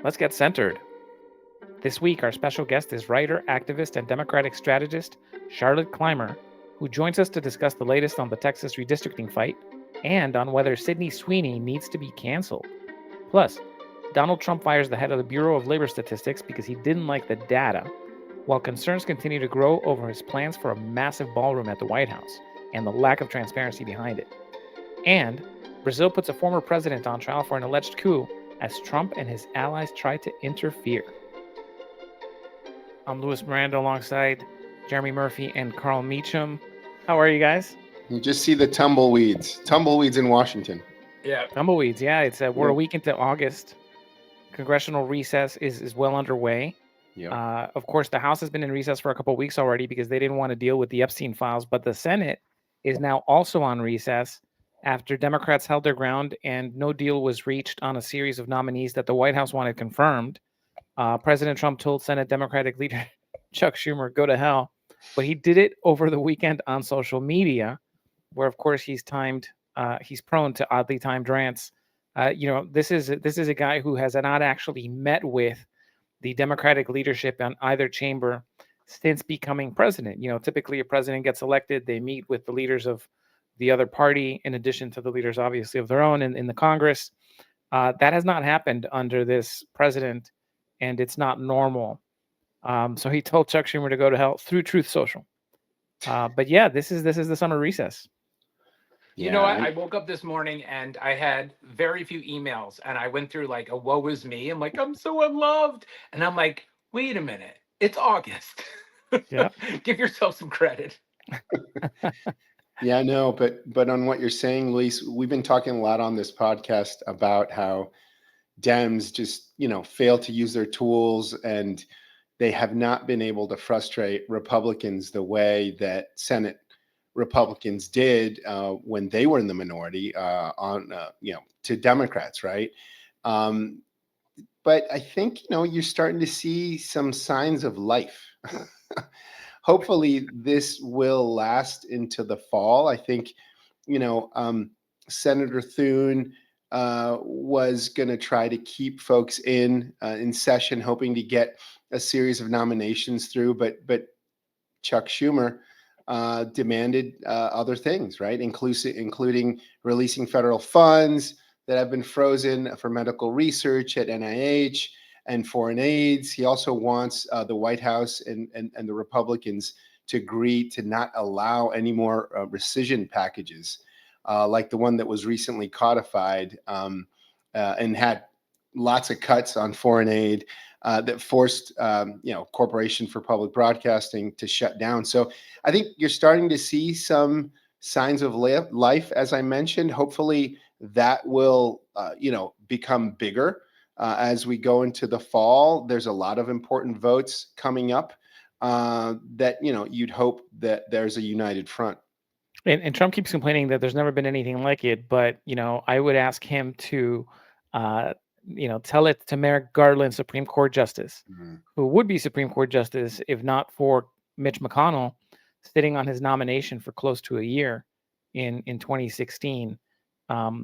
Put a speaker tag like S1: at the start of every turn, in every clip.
S1: let's get centered. This week, our special guest is writer, activist, and Democratic strategist Charlotte Clymer, who joins us to discuss the latest on the Texas redistricting fight and on whether Sydney Sweeney needs to be canceled. Plus, Donald Trump fires the head of the Bureau of Labor Statistics because he didn't like the data, while concerns continue to grow over his plans for a massive ballroom at the White House and the lack of transparency behind it. And Brazil puts a former president on trial for an alleged coup as Trump and his allies try to interfere. I'm Louis Miranda alongside Jeremy Murphy and Carl Meacham. How are you guys?
S2: You just see the tumbleweeds in Washington.
S3: Yeah.
S1: Tumbleweeds, yeah. We're a week into August. Congressional recess is well underway.
S2: Yeah.
S1: Of course, the House has been in recess for a couple of weeks already because they didn't want to deal with the Epstein files, but the Senate is now also on recess after Democrats held their ground and no deal was reached on a series of nominees that the White House wanted confirmed. President Trump told Senate Democratic leader Chuck Schumer, go to hell. But he did it over the weekend on social media, where, of course, he's prone to oddly timed rants. This is a guy who has not actually met with the Democratic leadership on either chamber since becoming president. Typically a president gets elected, they meet with the leaders of the other party, in addition to the leaders, obviously, of their own in the Congress. That has not happened under this president, and it's not normal. So he told Chuck Schumer to go to hell through Truth Social. But yeah, this is the summer recess.
S3: You know what? I woke up this morning and I had very few emails, and I went through like a woe is me. I'm like, I'm so unloved. And I'm like, wait a minute. It's August.
S1: Yeah.
S3: Give yourself some credit.
S2: Yeah, no, but on what you're saying, Luis, we've been talking a lot on this podcast about how Dems just, fail to use their tools, and they have not been able to frustrate Republicans the way that Senate Republicans did when they were in the minority to Democrats, right? But I think, you're starting to see some signs of life. Hopefully this will last into the fall. I think, Senator Thune was going to try to keep folks in session, hoping to get a series of nominations through, but Chuck Schumer demanded other things, right? Including releasing federal funds that have been frozen for medical research at NIH and foreign aids. He also wants the White House and the Republicans to agree to not allow any more rescission packages like the one that was recently codified and had lots of cuts on foreign aid that forced, Corporation for Public Broadcasting to shut down. So I think you're starting to see some signs of life, as I mentioned. Hopefully that will, become bigger as we go into the fall. There's a lot of important votes coming up that, you'd hope that there's a united front.
S1: And Trump keeps complaining that there's never been anything like it, but I would ask him to, tell it to Merrick Garland, Supreme Court Justice, who would be Supreme Court Justice if not for Mitch McConnell sitting on his nomination for close to a year in 2016,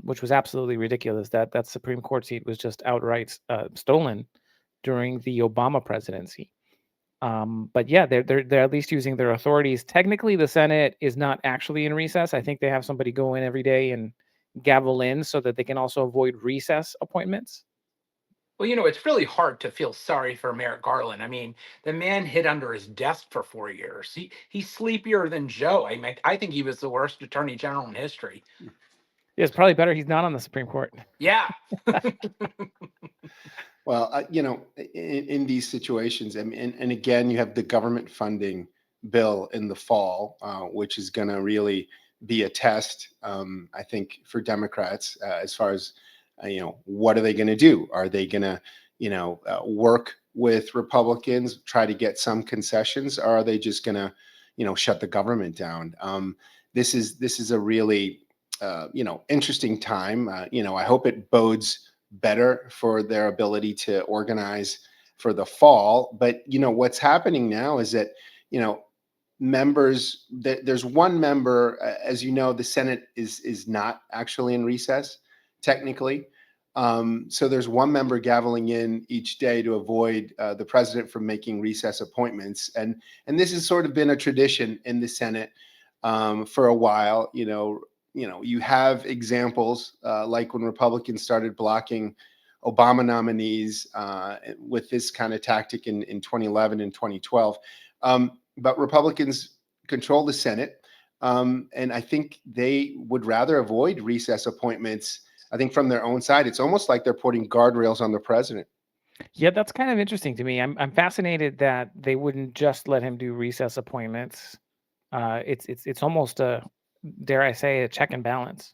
S1: which was absolutely ridiculous. That Supreme Court seat was just outright stolen during the Obama presidency. But yeah, they're at least using their authorities. Technically, the Senate is not actually in recess. I think they have somebody go in every day and gavel in so that they can also avoid recess appointments.
S3: Well, it's really hard to feel sorry for Merrick Garland. I mean, the man hid under his desk for 4 years. He's sleepier than Joe. I think he was the worst attorney general in history.
S1: Yeah, it's probably better he's not on the Supreme Court.
S3: Yeah.
S2: Well, in these situations, and again, you have the government funding bill in the fall, which is going to really be a test, I think, for Democrats as far as, what are they going to do? Are they going to, work with Republicans, try to get some concessions, or are they just going to, shut the government down? This is a really, interesting time. I hope it bodes better for their ability to organize for the fall. But, what's happening now is that, members, there's one member, as you know, the Senate is not actually in recess technically. So there's one member gaveling in each day to avoid the president from making recess appointments, and this has sort of been a tradition in the Senate for a while. You have examples like when Republicans started blocking Obama nominees with this kind of tactic in 2011 and 2012. But Republicans control the Senate, and I think they would rather avoid recess appointments. I think from their own side, it's almost like they're putting guardrails on the president.
S1: Yeah, that's kind of interesting to me. I'm fascinated that they wouldn't just let him do recess appointments. It's almost a, dare I say, a check and balance.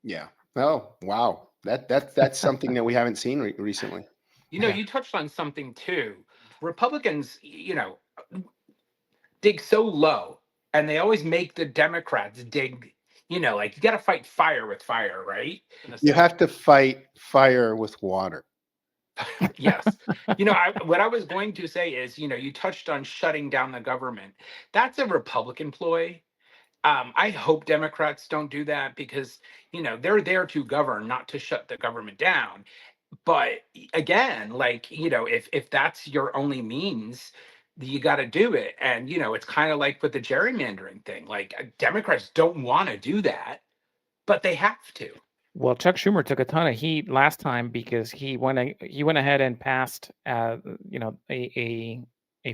S2: Yeah. Oh, wow. That's something that we haven't seen recently.
S1: Yeah.
S3: You touched on something too. Republicans, dig so low, and they always make the Democrats dig. Like you got to fight fire with fire, right?
S2: You have to fight fire with water.
S3: Yes. What I was going to say is, you touched on shutting down the government. That's a Republican ploy. I hope Democrats don't do that because, they're there to govern, not to shut the government down. But again, like, if that's your only means, you got to do it. And, it's kind of like with the gerrymandering thing. Like, Democrats don't want to do that, but they have to.
S1: Well, Chuck Schumer took a ton of heat last time because he went ahead and passed a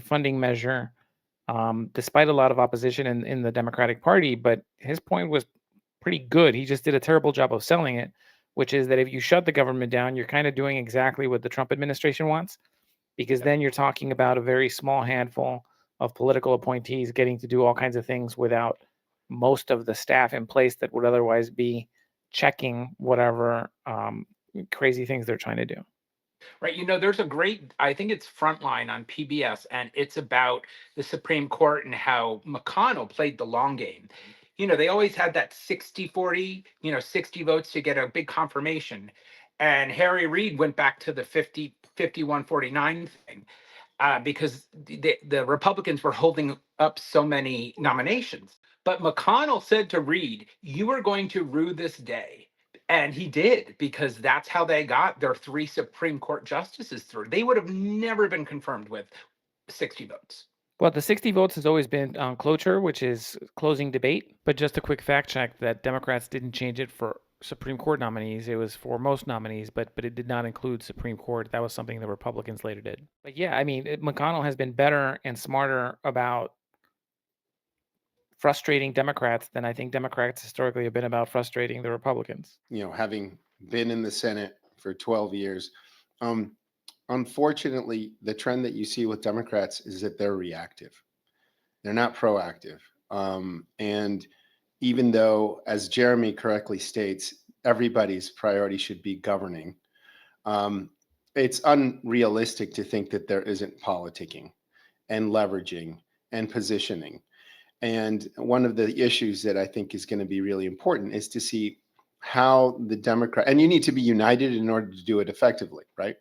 S1: funding measure despite a lot of opposition in the Democratic Party, but his point was pretty good. He just did a terrible job of selling it, which is that if you shut the government down, you're kind of doing exactly what the Trump administration wants, because then you're talking about a very small handful of political appointees getting to do all kinds of things without most of the staff in place that would otherwise be checking whatever crazy things they're trying to do.
S3: Right. There's a great, I think it's Frontline on PBS, and it's about the Supreme Court and how McConnell played the long game. They always had that 60-40, 60 votes to get a big confirmation. And Harry Reid went back to the 51-49 thing because the Republicans were holding up so many nominations. But McConnell said to Reid, "You are going to rue this day." And he did, because that's how they got their 3 Supreme Court justices through. They would have never been confirmed with 60 votes.
S1: Well, the 60 votes has always been cloture, which is closing debate. But just a quick fact check that Democrats didn't change it for Supreme Court nominees. It was for most nominees, but it did not include Supreme Court. That was something the Republicans later did. But yeah, I mean, McConnell has been better and smarter about frustrating Democrats than I think Democrats historically have been about frustrating the Republicans.
S2: Having been in the Senate for 12 years, unfortunately, the trend that you see with Democrats is that they're reactive. They're not proactive. And even though, as Jeremy correctly states, everybody's priority should be governing, it's unrealistic to think that there isn't politicking and leveraging and positioning. And one of the issues that I think is going to be really important is to see how the Democrat, and you need to be united in order to do it effectively, right?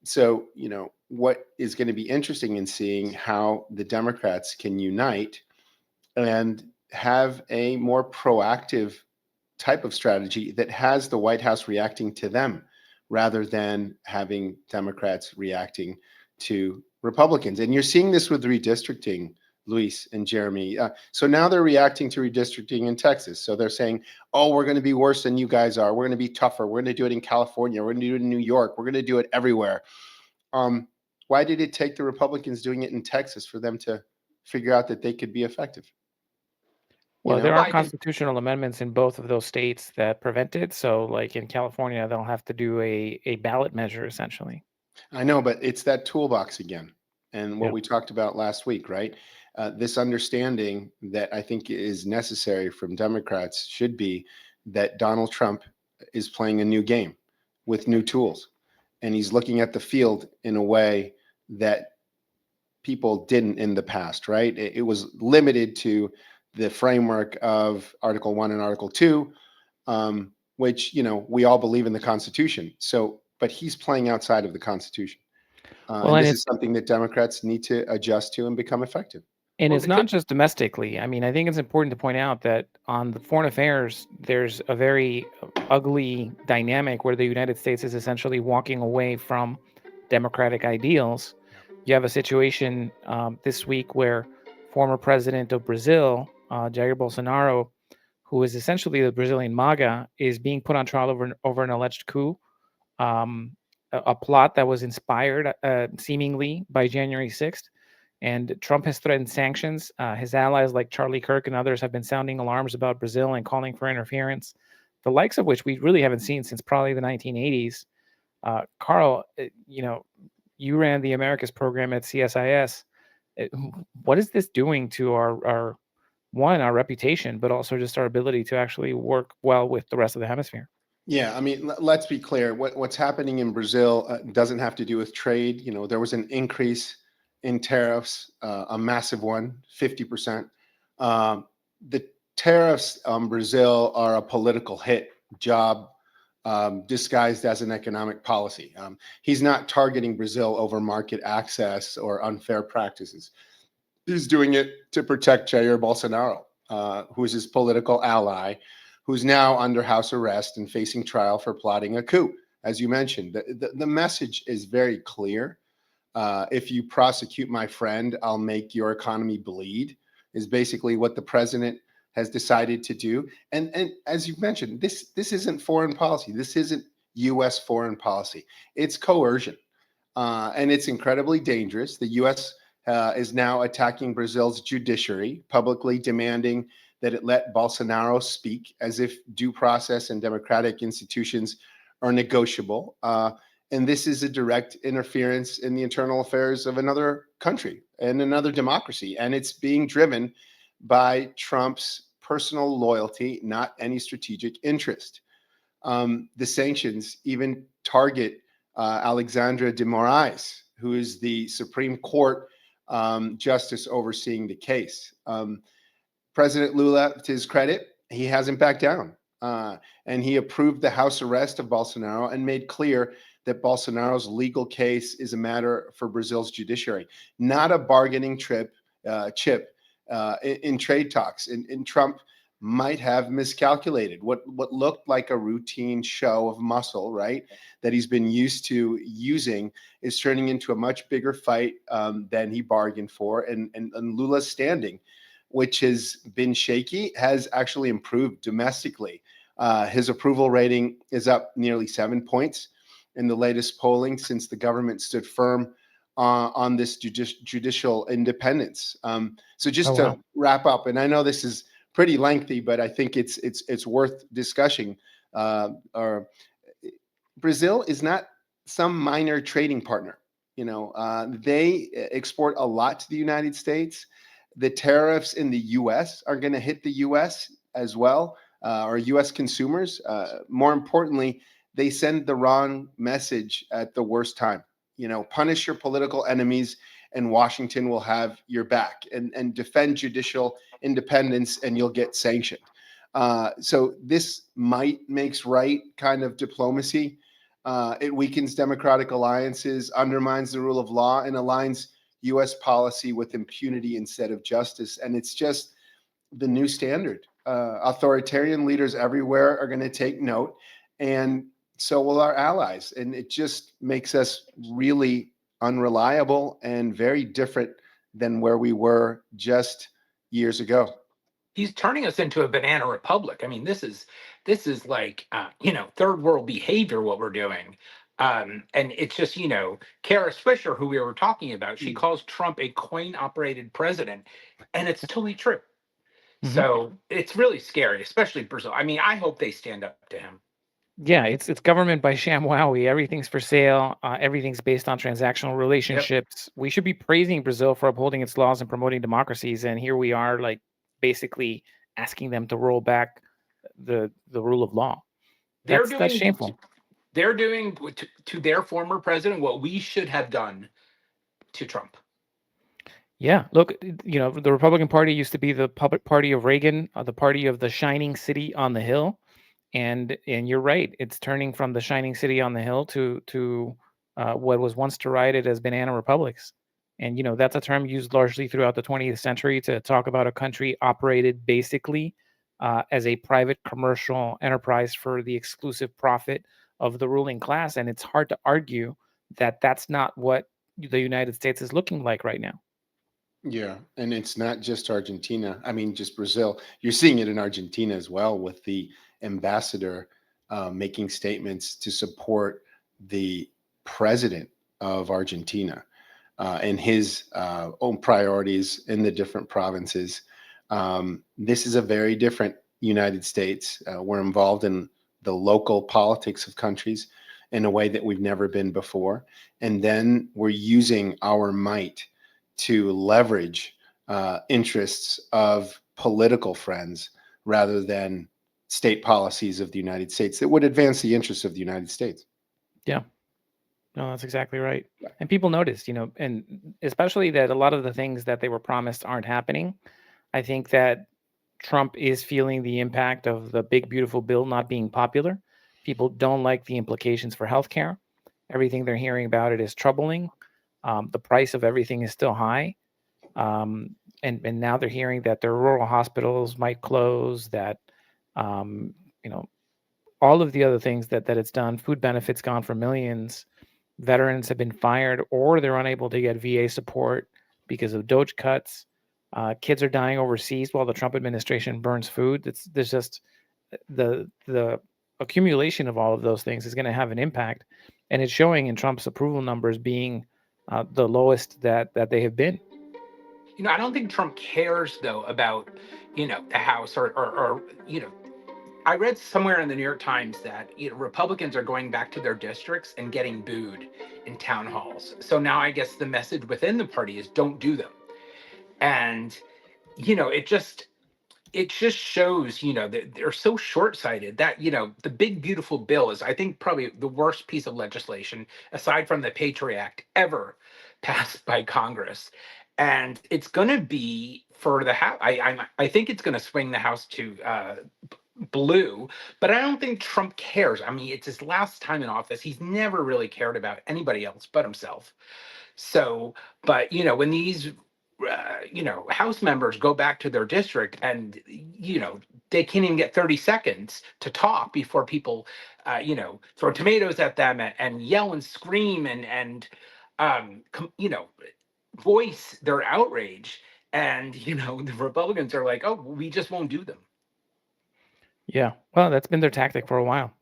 S2: So, what is going to be interesting in seeing how the Democrats can unite and have a more proactive type of strategy that has the White House reacting to them rather than having Democrats reacting to Republicans. And you're seeing this with redistricting, Luis and Jeremy. So now they're reacting to redistricting in Texas. So they're saying, oh, we're going to be worse than you guys are. We're going to be tougher. We're going to do it in California. We're going to do it in New York. We're going to do it everywhere. Why did it take the Republicans doing it in Texas for them to figure out that they could be effective?
S1: Well, there are constitutional amendments in both of those states that prevent it. So like in California, they'll have to do a ballot measure essentially.
S2: I know, but it's that toolbox again. And what we talked about last week, right? This understanding that I think is necessary from Democrats should be that Donald Trump is playing a new game with new tools. And he's looking at the field in a way that people didn't in the past, right? It was limited to the framework of Article 1 and Article 2, which, we all believe in the Constitution. So, but he's playing outside of the Constitution. And this is something that Democrats need to adjust to and become effective.
S1: And
S3: Well,
S1: it's not just domestically. I mean, I think it's important to point out that on the foreign affairs, there's a very ugly dynamic where the United States is essentially walking away from democratic ideals. You have a situation this week where former president of Brazil, Jair Bolsonaro, who is essentially the Brazilian MAGA, is being put on trial over an alleged coup, a plot that was inspired seemingly by January 6th. And Trump has threatened sanctions. His allies, like Charlie Kirk and others, have been sounding alarms about Brazil and calling for interference, the likes of which we really haven't seen since probably the 1980s. Carl, you ran the Americas program at CSIS. Uh, What is this doing to our our reputation, but also just our ability to actually work well with the rest of the hemisphere?
S2: Yeah, I mean, let's be clear. What's happening in Brazil doesn't have to do with trade. There was an increase in tariffs, a massive one, 50%. The tariffs on Brazil are a political hit job disguised as an economic policy. He's not targeting Brazil over market access or unfair practices. He's doing it to protect Jair Bolsonaro, who is his political ally, who's now under house arrest and facing trial for plotting a coup. As you mentioned, the message is very clear. If you prosecute my friend, I'll make your economy bleed, is basically what the president has decided to do. And as you mentioned, this isn't foreign policy. This isn't U.S. foreign policy. It's coercion, and it's incredibly dangerous. The U.S. Is now attacking Brazil's judiciary, publicly demanding that it let Bolsonaro speak, as if due process and democratic institutions are negotiable. And this is a direct interference in the internal affairs of another country and another democracy. And it's being driven by Trump's personal loyalty, not any strategic interest. The sanctions even target Alexandra de Moraes, who is the Supreme Court justice overseeing the case. President Lula, to his credit, he hasn't backed down. And he approved the house arrest of Bolsonaro and made clear that Bolsonaro's legal case is a matter for Brazil's judiciary, not a bargaining chip in trade talks. And Trump might have miscalculated what looked like a routine show of muscle, right, that he's been used to using, is turning into a much bigger fight than he bargained for. And Lula's standing, which has been shaky, has actually improved domestically. His approval rating is up nearly 7 points in the latest polling since the government stood firm on this judicial independence. So just to wrap up, and I know this is pretty lengthy, but I think it's worth discussing. Brazil is not some minor trading partner. They export a lot to the United States. The tariffs in the U.S. are going to hit the U.S. as well, or U.S. consumers. More importantly, they send the wrong message at the worst time. Punish your political enemies, and Washington will have your back, and defend judicial independence, and you'll get sanctioned. So this might makes right kind of diplomacy. It weakens democratic alliances, undermines the rule of law, and aligns U.S. policy with impunity instead of justice. And it's just the new standard. Authoritarian leaders everywhere are going to take note, and so will our allies. And it just makes us really unreliable and very different than where we were just years ago.
S3: He's turning us into a banana republic. I mean, this is like third world behavior what we're doing. And it's just, Kara Swisher, who we were talking about, she calls Trump a coin operated president, and it's totally true.
S1: Mhm.
S3: So it's really scary, especially Brazil. I mean, I hope they stand up to him.
S1: Yeah, it's government by ShamWowie. Everything's for sale. Everything's based on transactional relationships. We should be praising Brazil for upholding its laws and promoting democracies, and here we are, like basically asking them to roll back the rule of law. That's shameful.
S3: They're doing to their former president what we should have done to Trump.
S1: Yeah, look, the Republican Party used to be the puppet party of Reagan, the party of the shining city on the hill. And you're right, it's turning from the shining city on the hill to what was once derided as banana republics. And, that's a term used largely throughout the 20th century to talk about a country operated basically as a private commercial enterprise for the exclusive profit of the ruling class. And it's hard to argue that that's not what the United States is looking like right now.
S2: Yeah, and it's not just Argentina. I mean, just Brazil. You're seeing it in Argentina as well, with the ambassador making statements to support the president of Argentina and his own priorities in the different provinces. This is a very different United States. We're involved in the local politics of countries in a way that we've never been before. And then we're using our might to leverage interests of political friends rather than state policies of the United States that would advance the interests of the United States.
S1: Yeah. No, that's exactly right. And people noticed, and especially that a lot of the things that they were promised aren't happening. I think that Trump is feeling the impact of the big, beautiful bill not being popular. People don't like the implications for healthcare. Everything they're hearing about it is troubling. The price of everything is still high. And now they're hearing that their rural hospitals might close, that, um, you know, all of the other things that it's done, food benefits gone for millions, veterans have been fired or they're unable to get VA support because of Doge cuts. Kids are dying overseas while the Trump administration burns food. There's just the accumulation of all of those things is going to have an impact, and it's showing in Trump's approval numbers being the lowest that they have been.
S3: I don't think Trump cares though about, the House or I read somewhere in the New York Times that Republicans are going back to their districts and getting booed in town halls. So now I guess the message within the party is don't do them. And it just shows, that they're so short-sighted that, the big beautiful bill is, I think, probably the worst piece of legislation aside from the Patriot Act ever passed by Congress. And it's going to be for the House. I think it's going to swing the House to blue, but I don't think Trump cares. I mean, it's his last time in office. He's never really cared about anybody else but himself. So, but when these House members go back to their district and they can't even get 30 seconds to talk before people throw tomatoes at them and yell and scream and voice their outrage. And the Republicans are like, oh, we just won't do them.
S1: Yeah, well, that's been their tactic for a while,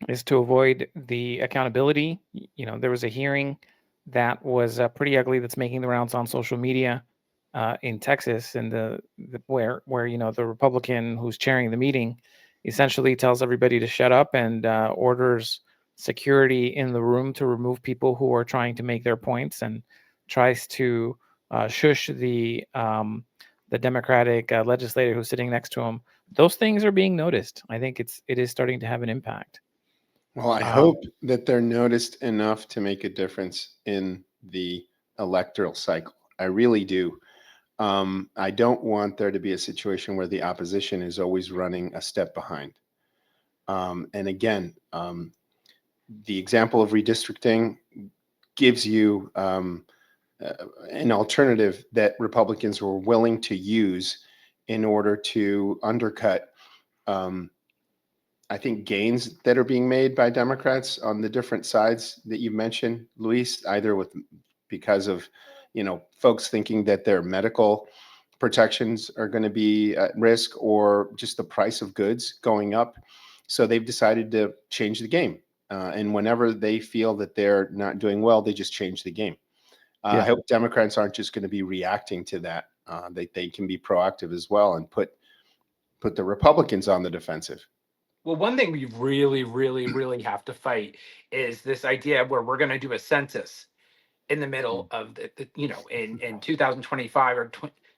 S1: is to avoid the accountability. There was a hearing that was pretty ugly that's making the rounds on social media in Texas, and where the Republican who's chairing the meeting essentially tells everybody to shut up and orders security in the room to remove people who are trying to make their points, and tries to shush the Democratic legislator who's sitting next to him. Those things are being noticed. I think it is starting to have an impact.
S2: Well, I hope that they're noticed enough to make a difference in the electoral cycle. I really do. I don't want there to be a situation where the opposition is always running a step behind. And again, the example of redistricting gives you an alternative that Republicans were willing to use in order to undercut, I think, gains that are being made by Democrats on the different sides that you mentioned, Luis, either because of folks thinking that their medical protections are going to be at risk, or just the price of goods going up. So they've decided to change the game. And whenever they feel that they're not doing well, they just change the game.
S1: Yeah.
S2: I hope Democrats aren't just going to be reacting to that. They can be proactive as well and put the Republicans on the defensive.
S3: Well, one thing we really, really, really have to fight is this idea where we're going to do a census in the middle of in 2025 or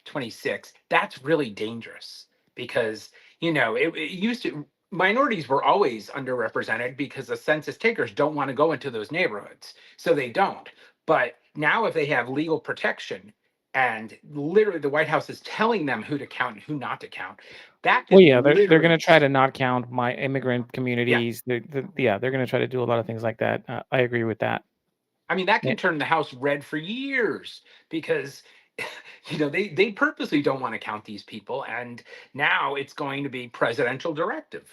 S3: 26. That's really dangerous because it used to, minorities were always underrepresented because the census takers don't want to go into those neighborhoods, so they don't. But now if they have legal protection and literally the White House is telling them who to count and who not to count, that could
S1: Well, yeah, they're going
S3: literally
S1: to try to not count my immigrant
S3: yeah.
S1: communities. They're going to try to do a lot of things like that. I agree with that.
S3: I mean, that
S1: Yeah.
S3: can turn the House red for years because, they purposely don't want to count these people. And now it's going to be presidential directive.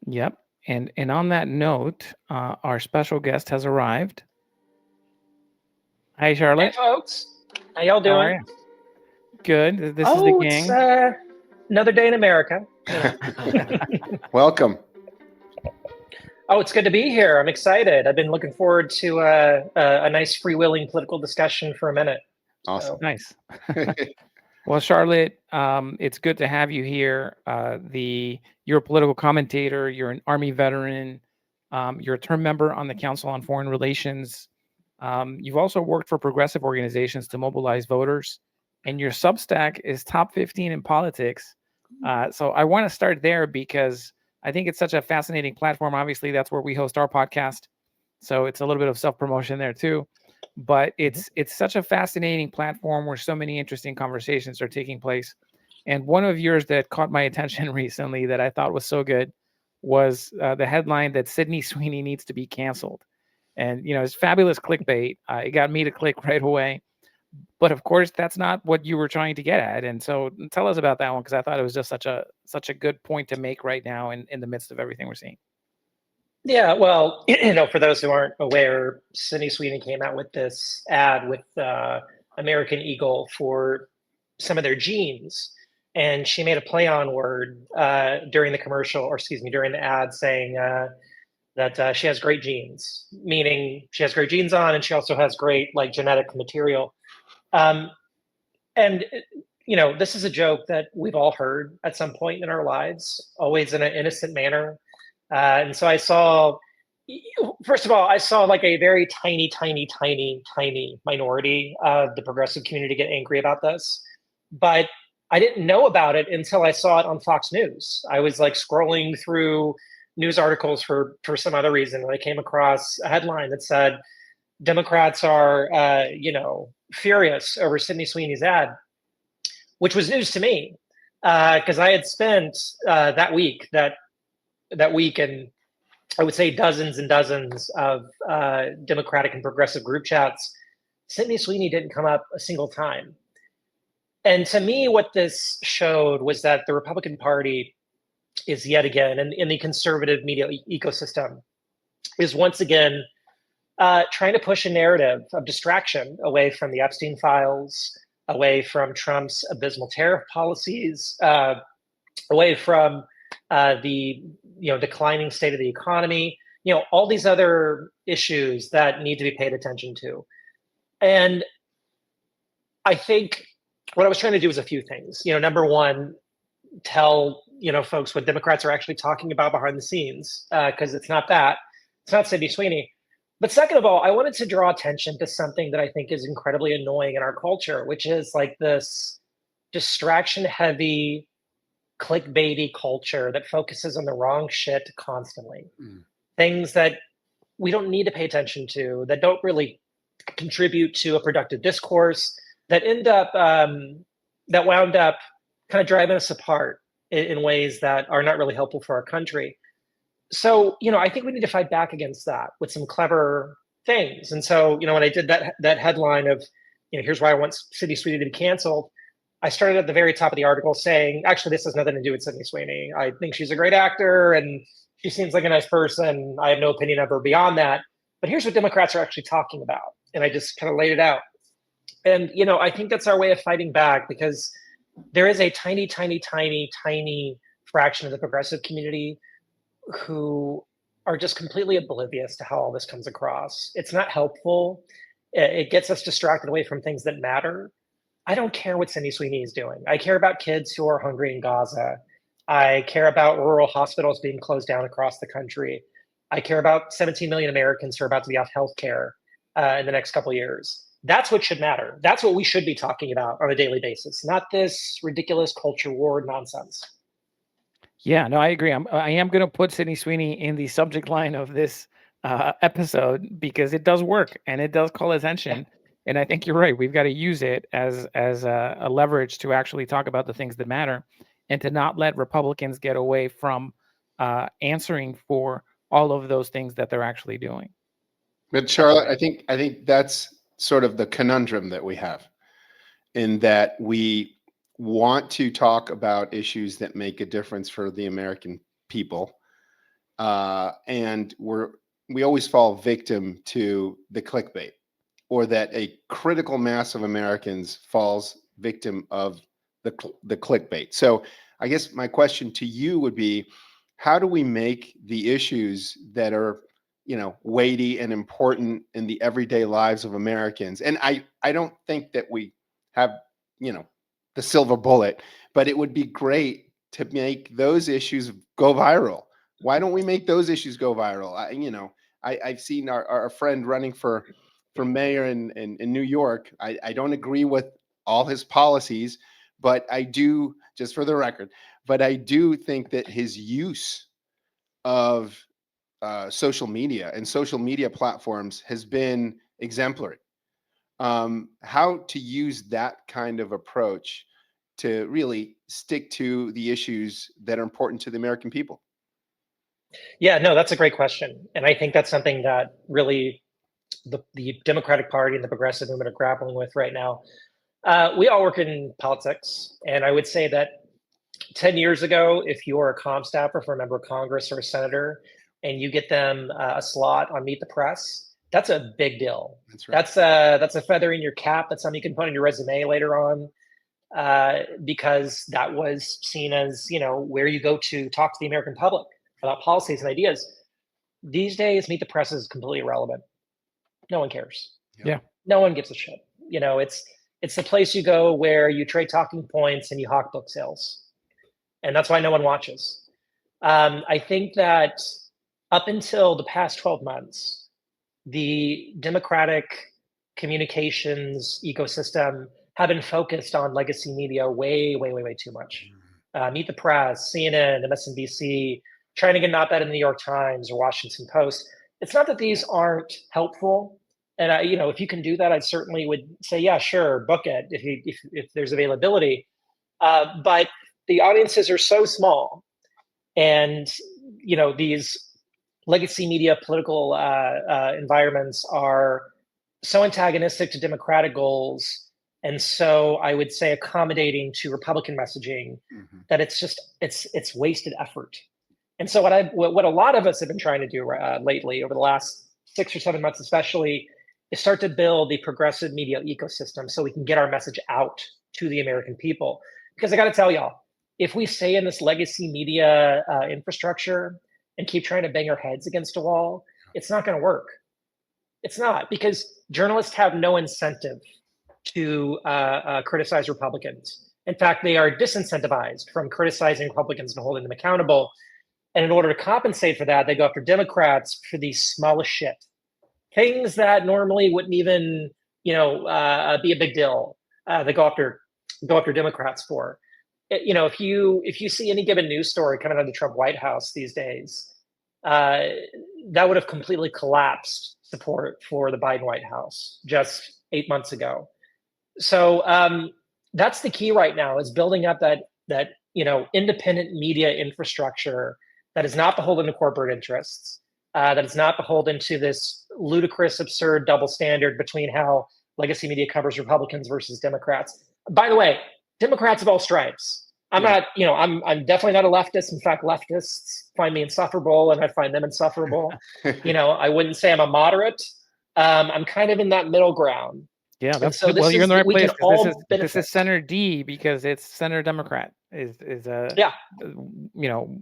S1: Yep. And on that note, our special guest has arrived. Hi,
S4: Hey,
S1: Charlotte.
S4: folks. How y'all
S1: How are
S4: doing?
S1: you? Good. This is the
S4: It's
S1: gang.
S4: another day in America.
S2: Welcome.
S4: Oh, it's good to be here. I'm excited. I've been looking forward to a nice freewheeling political discussion for a minute.
S2: Awesome.
S1: Nice. Well, Charlotte, it's good to have you here. You're a political commentator. You're an Army veteran. You're a term member on the Council on Foreign Relations. You've also worked for progressive organizations to mobilize voters, and your Substack is top 15 in politics. So I want to start there because I think it's such a fascinating platform. Obviously, that's where we host our podcast. So it's a little bit of self-promotion there too. But it's such a fascinating platform where so many interesting conversations are taking place. And one of yours that caught my attention recently that I thought was so good was the headline that Sydney Sweeney needs to be canceled. And, it's fabulous clickbait. It got me to click right away. But of course, that's not what you were trying to get at. And so tell us about that one, because I thought it was just such a good point to make right now in the midst of everything we're seeing.
S4: Yeah, well, for those who aren't aware, Sydney Sweeney came out with this ad with American Eagle for some of their jeans. And she made a play on word during the commercial, or excuse me, during the ad saying that she has great genes, meaning she has great genes on and she also has great genetic material. And this is a joke that we've all heard at some point in our lives, always in an innocent manner. And so I saw, first of all, I saw a very tiny minority of the progressive community get angry about this. But I didn't know about it until I saw it on Fox News. I was scrolling through news articles for some other reason, and I came across a headline that said, Democrats are, furious over Sydney Sweeney's ad, which was news to me because I had spent that week, and I would say dozens and dozens of Democratic and progressive group chats. Sydney Sweeney didn't come up a single time. And to me, what this showed was that the Republican Party is yet again, in the conservative media ecosystem, is once again trying to push a narrative of distraction away from the Epstein files, away from Trump's abysmal tariff policies, away from the declining state of the economy, all these other issues that need to be paid attention to. And I think what I was trying to do was a few things. Number one, tell folks what Democrats are actually talking about behind the scenes, because it's not Sydney Sweeney. But second of all, I wanted to draw attention to something that I think is incredibly annoying in our culture, which is this distraction-heavy, clickbaity culture that focuses on the wrong shit constantly. Things that we don't need to pay attention to, that don't really contribute to a productive discourse, that wound up kind of driving us apart in ways that are not really helpful for our country. So, I think we need to fight back against that with some clever things. And so, when I did that headline of, here's why I want Sydney Sweeney to be canceled, I started at the very top of the article saying, actually, this has nothing to do with Sydney Sweeney. I think she's a great actor and she seems like a nice person. I have no opinion of her beyond that. But here's what Democrats are actually talking about. And I just kind of laid it out. And, I think that's our way of fighting back, because there is a tiny fraction of the progressive community who are just completely oblivious to how all this comes across. It's not helpful. It gets us distracted away from things that matter. I don't care what Sydney Sweeney is doing. I care about kids who are hungry in Gaza. I care about rural hospitals being closed down across the country. I care about 17 million Americans who are about to be off health care in the next couple of years. That's what should matter. That's what we should be talking about on a daily basis, not this ridiculous culture war nonsense.
S1: Yeah, no, I agree. I am going to put Sydney Sweeney in the subject line of this episode because it does work and it does call attention. And I think you're right. We've got to use it as a leverage to actually talk about the things that matter, and to not let Republicans get away from answering for all of those things that they're actually doing.
S2: But Charlotte, I think that's sort of the conundrum that we have, in that we want to talk about issues that make a difference for the American people, and we always fall victim to the clickbait, or that a critical mass of Americans falls victim of the clickbait. So I guess my question to you would be, how do we make the issues that are, weighty and important in the everyday lives of Americans? And I don't think that we have, the silver bullet, but it would be great to make those issues go viral. Why don't we make those issues go viral? I've seen our friend running for mayor in New York. I don't agree with all his policies, but I do, just for the record, but I do think that his use of social media and social media platforms has been exemplary. How to use that kind of approach to really stick to the issues that are important to the American people?
S4: Yeah, no, that's a great question. And I think that's something that really the Democratic Party and the progressive movement are grappling with right now. We all work in politics, and I would say that 10 years ago, if you were a comm staffer for a member of Congress or a senator, and you get them a slot on Meet the Press, that's a big deal.
S2: That's right.
S4: That's a feather in your cap. That's something you can put on your resume later on, because that was seen as, where you go to talk to the American public about policies and ideas. These days, Meet the Press is completely irrelevant. No one cares.
S1: Yeah.
S4: No one gives a shit. It's the place you go where you trade talking points and you hawk book sales. And that's why no one watches. I think that up until the past 12 months, the Democratic communications ecosystem have been focused on legacy media way, way, way, way too much. Meet the Press, CNN, MSNBC, trying to get an op-ed in the New York Times or Washington Post. It's not that these aren't helpful. And if you can do that, I certainly would say, yeah, sure, book it if there's availability. But the audiences are so small, and these legacy media political environments are so antagonistic to Democratic goals, and so I would say accommodating to Republican messaging, that it's wasted effort. And so what a lot of us have been trying to do lately, over the last 6 or 7 months especially, is start to build the progressive media ecosystem so we can get our message out to the American people. Because I got to tell y'all, if we stay in this legacy media infrastructure and keep trying to bang our heads against a wall, it's not going to work. It's not, because journalists have no incentive to criticize Republicans. In fact, they are disincentivized from criticizing Republicans and holding them accountable. And in order to compensate for that, they go after Democrats for the smallest shit. Things that normally wouldn't even, be a big deal. They go after Democrats for. If you see any given news story coming out of the Trump White House these days, that would have completely collapsed support for the Biden White House just 8 months ago. So that's the key right now, is building up that independent media infrastructure that is not beholden to corporate interests, that is not beholden to this ludicrous, absurd double standard between how legacy media covers Republicans versus Democrats. By the way, Democrats of all stripes. I'm not, I'm definitely not a leftist. In fact, leftists find me insufferable, and I find them insufferable. I wouldn't say I'm a moderate. I'm kind of in that middle ground.
S1: Yeah, that's
S4: so
S1: well, you're in the right place. This
S4: This
S1: is Center D, because it's Center Democrat is
S4: yeah.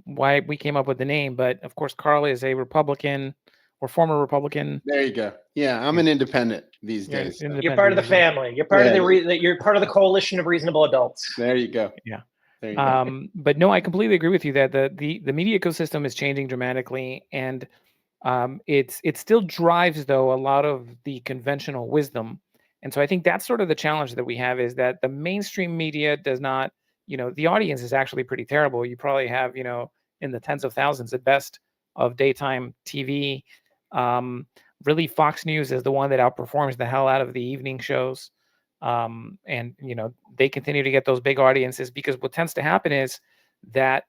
S1: Why we came up with the name. But of course, Carl is a Republican or former Republican.
S2: There you go. Yeah, I'm an independent these days.
S4: You're part of the family. You're part of you're part of the coalition of reasonable adults.
S2: There you go.
S1: Yeah.
S2: There you go.
S1: But no, I completely agree with you that the media ecosystem is changing dramatically, and it still drives, though, a lot of the conventional wisdom. And so I think that's sort of the challenge that we have, is that the mainstream media does not, the audience is actually pretty terrible. You probably have, in the tens of thousands at best of daytime TV. Really, Fox News is the one that outperforms the hell out of the evening shows. And, they continue to get those big audiences, because what tends to happen is that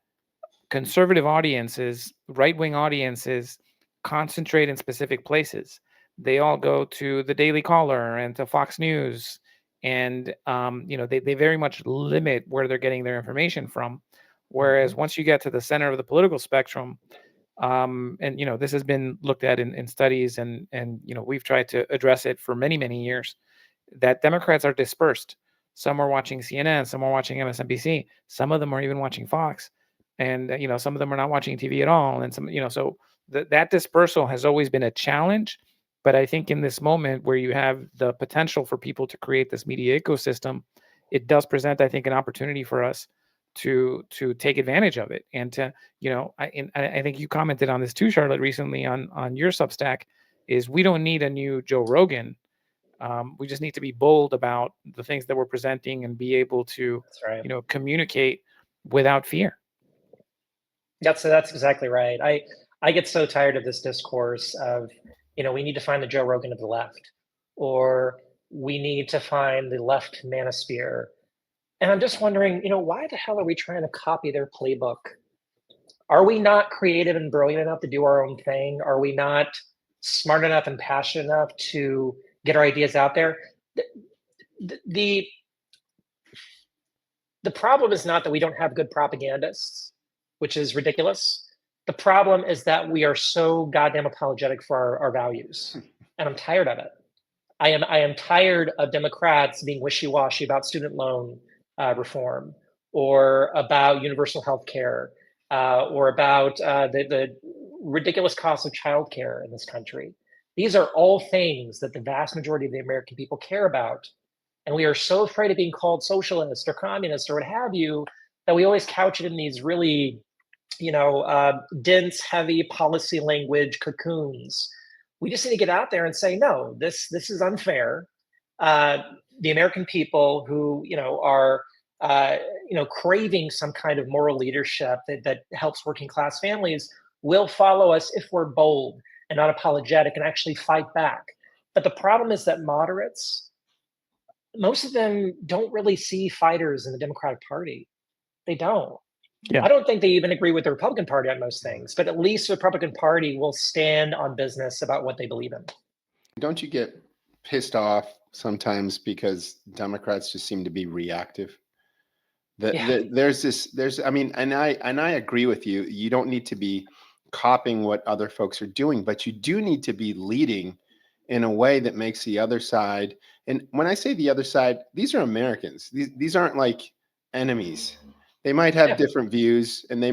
S1: conservative audiences, right-wing audiences, concentrate in specific places. they all go to the Daily Caller and to Fox News, and they very much limit where they're getting their information from. Whereas once you get to the center of the political spectrum, and this has been looked at in studies, and we've tried to address it for many years, that Democrats are dispersed. Some are watching CNN, some are watching MSNBC, some of them are even watching Fox, and some of them are not watching TV at all, and some so that dispersal has always been a challenge. But I think in this moment where you have the potential for people to create this media ecosystem, it does present, I think, an opportunity for us to take advantage of it, and to I think you commented on this too, Charlotte, recently on your Substack. Is we don't need a new Joe Rogan. We just need to be bold about the things that we're presenting and be able to,
S4: That's right.
S1: Communicate without fear.
S4: That's exactly right. I get so tired of this discourse of, we need to find the Joe Rogan of the left, or we need to find the left manosphere. And I'm just wondering, why the hell are we trying to copy their playbook? Are we not creative and brilliant enough to do our own thing? Are we not smart enough and passionate enough to get our ideas out there? The problem is not that we don't have good propagandists, which is ridiculous. The problem is that we are so goddamn apologetic for our values, and I'm tired of it. I am tired of Democrats being wishy-washy about student loan reform, or about universal health care, or about the ridiculous cost of childcare in this country. These are all things that the vast majority of the American people care about. And we are so afraid of being called socialist or communist or what have you, that we always couch it in these really, dense, heavy policy language cocoons. We just need to get out there and say, no, this is unfair. The American people who, are, craving some kind of moral leadership that helps working class families will follow us if we're bold and not apologetic and actually fight back. But the problem is that moderates, most of them don't really see fighters in the Democratic Party. They don't.
S1: Yeah.
S4: I don't think they even agree with the Republican Party on most things, but at least the Republican Party will stand on business about what they believe in.
S2: Don't you get pissed off sometimes because Democrats just seem to be reactive? I mean, and I agree with you. You don't need to be copying what other folks are doing, but you do need to be leading in a way that makes the other side. And when I say the other side, these are Americans. These aren't like enemies. They might have different views, and we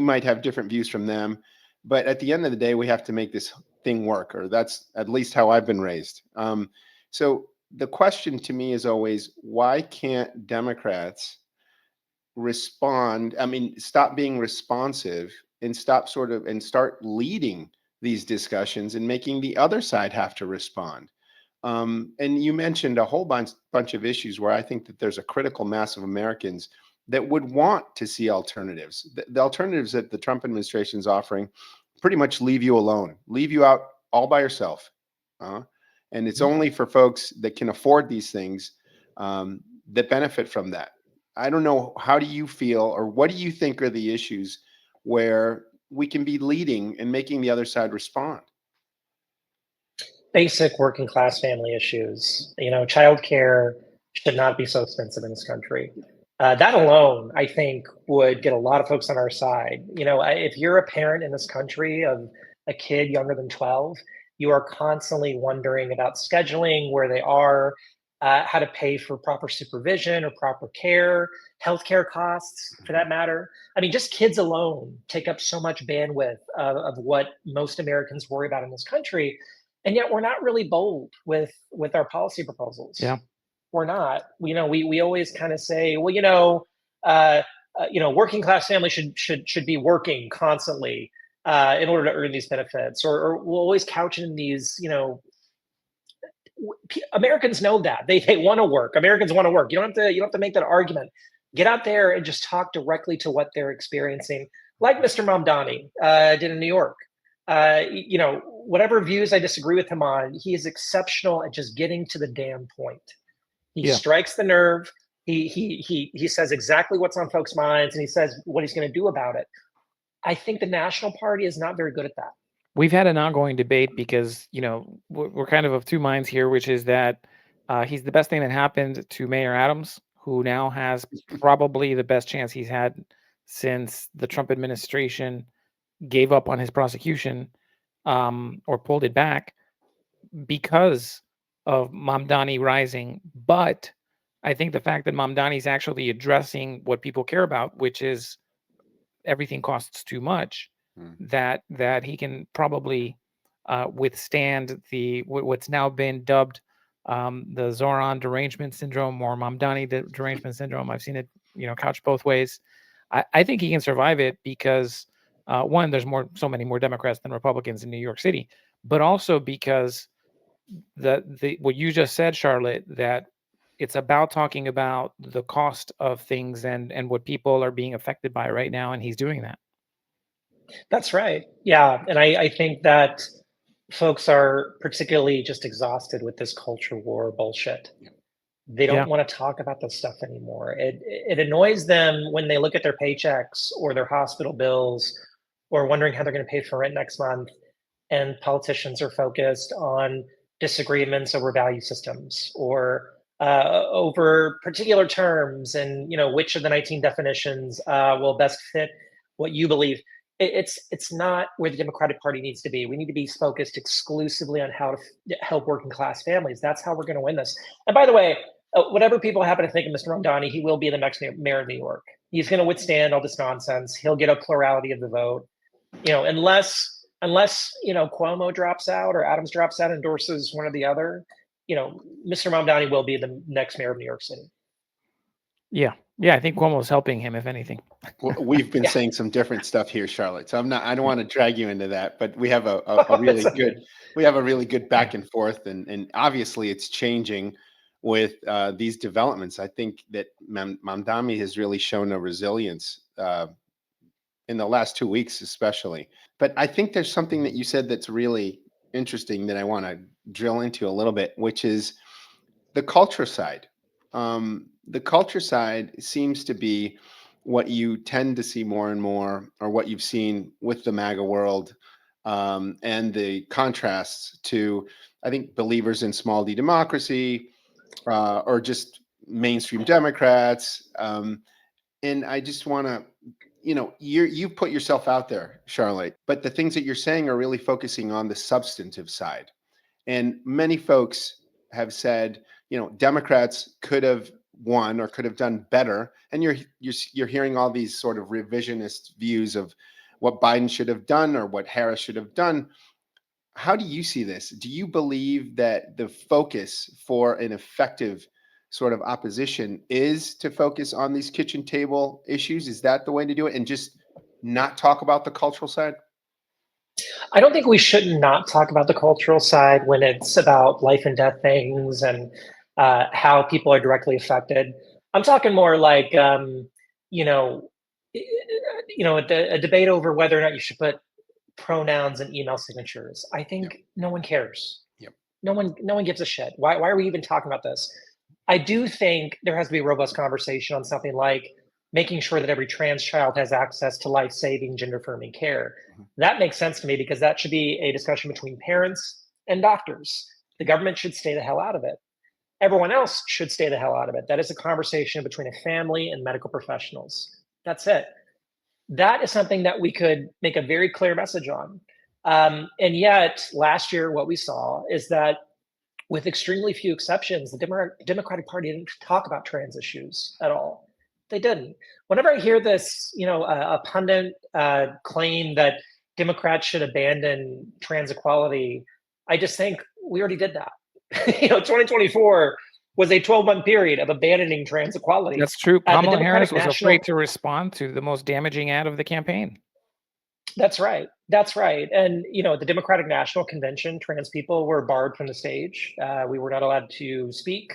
S2: might have different views from them. But at the end of the day, we have to make this thing work, or that's at least how I've been raised. So the question to me is always, why can't Democrats respond? I mean, stop being responsive and start leading these discussions and making the other side have to respond. And you mentioned a whole bunch of issues where I think that there's a critical mass of Americans that would want to see alternatives. The alternatives that the Trump administration is offering pretty much leave you alone, leave you out all by yourself. And it's only for folks that can afford these things that benefit from that. I don't know, how do you feel, or what do you think are the issues where we can be leading and making the other side respond?
S4: Basic working class family issues. Childcare should not be so expensive in this country. That alone, I think, would get a lot of folks on our side. If you're a parent in this country of a kid younger than 12, you are constantly wondering about scheduling, where they are, how to pay for proper supervision or proper care, healthcare costs, for that matter. I mean, just kids alone take up so much bandwidth of what most Americans worry about in this country. And yet we're not really bold with our policy proposals.
S1: Yeah.
S4: We're not. We always kind of say, well, working class families should be working constantly in order to earn these benefits, or we'll always couch it in these, Americans know that they want to work. Americans want to work. You don't have to make that argument. Get out there and just talk directly to what they're experiencing, like Mr. Mamdani did in New York. Whatever views I disagree with him on, he is exceptional at just getting to the damn point. He strikes the nerve. He says exactly what's on folks' minds, and he says what he's going to do about it. I think the National Party is not very good at that.
S1: We've had an ongoing debate because, you know, we're kind of two minds here, which is that he's the best thing that happened to Mayor Adams, who now has probably the best chance he's had since the Trump administration gave up on his prosecution, or pulled it back because of Mamdani rising. But I think the fact that Mamdani is actually addressing what people care about, which is everything costs too much, that he can probably withstand what's now been dubbed the Zoran derangement syndrome, or Mamdani derangement syndrome. I've seen it, you know, couched both ways. I think he can survive it because one, there's so many more Democrats than Republicans in New York City, but also because the what you just said, Charlotte, that it's about talking about the cost of things and what people are being affected by right now, and he's doing that.
S4: That's right. Yeah. And I think that folks are particularly just exhausted with this culture war bullshit. They
S1: Yeah.
S4: don't want to talk about this stuff anymore. It annoys them when they look at their paychecks or their hospital bills or wondering how they're going to pay for rent next month. And politicians are focused on disagreements over value systems or over particular terms and, you know, which of the 19 definitions will best fit what you believe. It's not where the Democratic Party needs to be. We need to be focused exclusively on how to help working class families. That's how we're going to win this. And by the way, whatever people happen to think of Mr. Romdani, he will be the next mayor of New York. He's going to withstand all this nonsense. He'll get a plurality of the vote. You know, unless you know, Cuomo drops out or Adams drops out, endorses one or the other, you know, Mr. Mamdani will be the next mayor of New York City.
S1: Yeah. I think Cuomo's helping him, if anything.
S2: Well, we've been saying some different stuff here, Charlotte. So I don't want to drag you into that, but we have a really good back and forth, and obviously it's changing with these developments. I think that Mamdani has really shown a resilience in the last 2 weeks, especially. But I think there's something that you said that's really interesting that I want to drill into a little bit, which is the culture side. The culture side seems to be what you tend to see more and more, or what you've seen with the MAGA world, and the contrasts to, I think, believers in small d democracy, or just mainstream Democrats. And I just want to, you know, you've put yourself out there, Charlotte, but the things that you're saying are really focusing on the substantive side. And many folks have said, you know, Democrats could have won or could have done better. And you're hearing all these sort of revisionist views of what Biden should have done or what Harris should have done. How do you see this? Do you believe that the focus for an effective sort of opposition is to focus on these kitchen table issues? Is that the way to do it, and just not talk about the cultural side?
S4: I don't think we should not talk about the cultural side when it's about life and death things and how people are directly affected. I'm talking more like, you know, a debate over whether or not you should put pronouns in email signatures. I think no one cares.
S2: Yep.
S4: No one gives a shit. Why are we even talking about this? I do think there has to be a robust conversation on something like making sure that every trans child has access to life-saving, gender-affirming care. That makes sense to me because that should be a discussion between parents and doctors. The government should stay the hell out of it. Everyone else should stay the hell out of it. That is a conversation between a family and medical professionals. That's it. That is something that we could make a very clear message on. And yet, last year, what we saw is that with extremely few exceptions, the Democratic Party didn't talk about trans issues at all. They didn't. Whenever I hear this, you know, a pundit claim that Democrats should abandon trans equality, I just think we already did that. You know, 2024 was a 12-month period of abandoning trans equality.
S1: That's true. Kamala Harris was afraid to respond to the most damaging ad of the campaign.
S4: That's right. That's right. And, you know, at the Democratic National Convention, trans people were barred from the stage. We were not allowed to speak.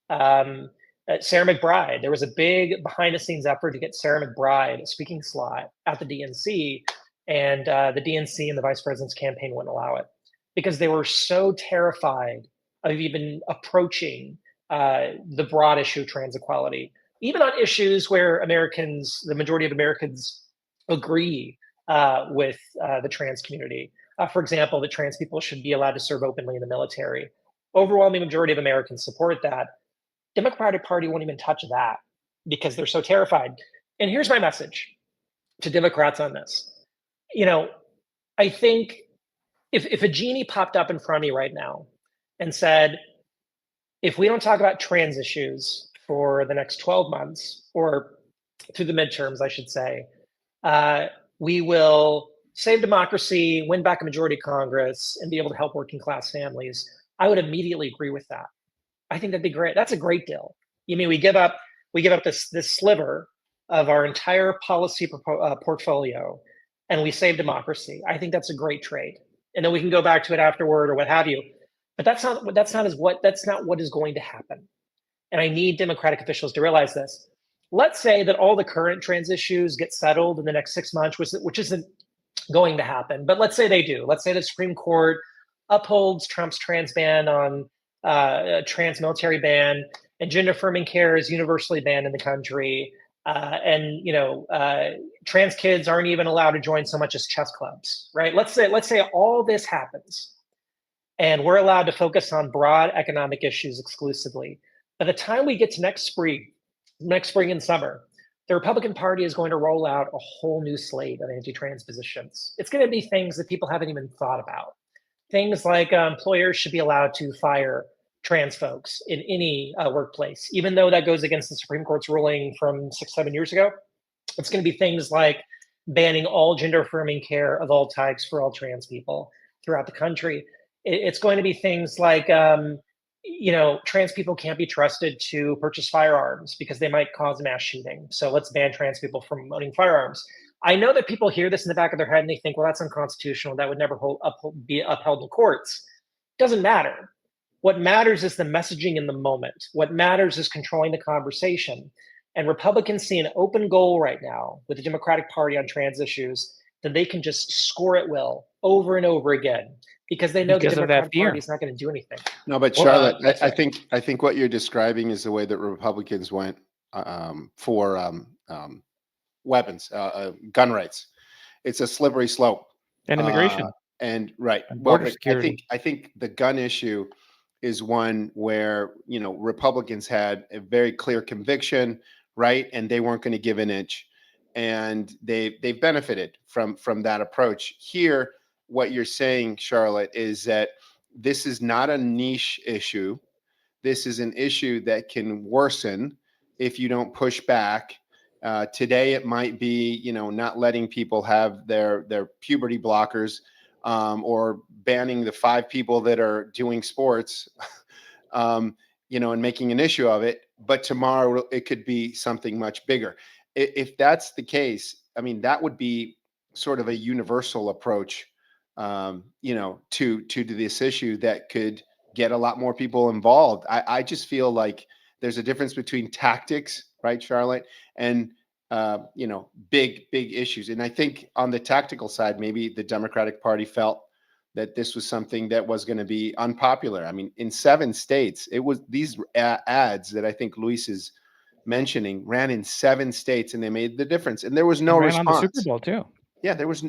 S4: Sarah McBride, there was a big behind the scenes effort to get Sarah McBride a speaking slot at the DNC, and the DNC and the vice president's campaign wouldn't allow it because they were so terrified of even approaching the broad issue of trans equality, even on issues where the majority of Americans agree with the trans community. For example, that trans people should be allowed to serve openly in the military. Overwhelming majority of Americans support that. Democratic Party won't even touch that because they're so terrified. And here's my message to Democrats on this. I think if a genie popped up in front of me right now and said, if we don't talk about trans issues for the next 12 months, or through the midterms, I should say, we will save democracy, win back a majority of Congress, and be able to help working class families, I would immediately agree with that. I think that'd be great. That's a great deal. You mean we give up this sliver of our entire policy portfolio, and we save democracy? I think that's a great trade, and then we can go back to it afterward or what have you. But that's not what is going to happen. And I need Democratic officials to realize this. Let's say that all the current trans issues get settled in the next 6 months, which isn't going to happen. But let's say they do. Let's say the Supreme Court upholds Trump's trans ban on trans military ban, and gender affirming care is universally banned in the country. And trans kids aren't even allowed to join so much as chess clubs, right? Let's say all this happens, and we're allowed to focus on broad economic issues exclusively. By the time we get to next spring and summer, the Republican Party is going to roll out a whole new slate of anti-trans positions. It's going to be things that people haven't even thought about. Things like employers should be allowed to fire trans folks in any workplace, even though that goes against the Supreme Court's ruling from 6-7 years ago. It's going to be things like banning all gender affirming care of all types for all trans people throughout the country. It's going to be things like, trans people can't be trusted to purchase firearms because they might cause a mass shooting. So let's ban trans people from owning firearms. I know that people hear this in the back of their head and they think, well, that's unconstitutional. That would never be upheld in courts. Doesn't matter. What matters is the messaging in the moment. What matters is controlling the conversation. And Republicans see an open goal right now with the Democratic Party on trans issues that they can just score at will over and over again because they know the Democratic Party is not going to do anything.
S2: No, but Charlotte, I think what you're describing is the way that Republicans went for weapons, gun rights. It's a slippery slope.
S1: And immigration.
S2: And right.
S1: And border security.
S2: I think the gun issue is one where, Republicans had a very clear conviction, right? And they weren't going to give an inch. And they've benefited from that approach. Here, what you're saying, Charlotte, is that this is not a niche issue. This is an issue that can worsen if you don't push back. Today, it might be, not letting people have their puberty blockers, or banning the 5 people that are doing sports, and making an issue of it. But tomorrow, it could be something much bigger. If that's the case, I mean, that would be sort of a universal approach, to this issue that could get a lot more people involved. I just feel like there's a difference between tactics, right, Charlotte, and big issues. And I think on the tactical side, maybe the Democratic Party felt that this was something that was going to be unpopular. I mean, in 7 states, it was these ads that I think Luis is mentioning ran in 7 states, and they made the difference. And there was no response.
S1: On the Super Bowl too.
S2: Yeah, there was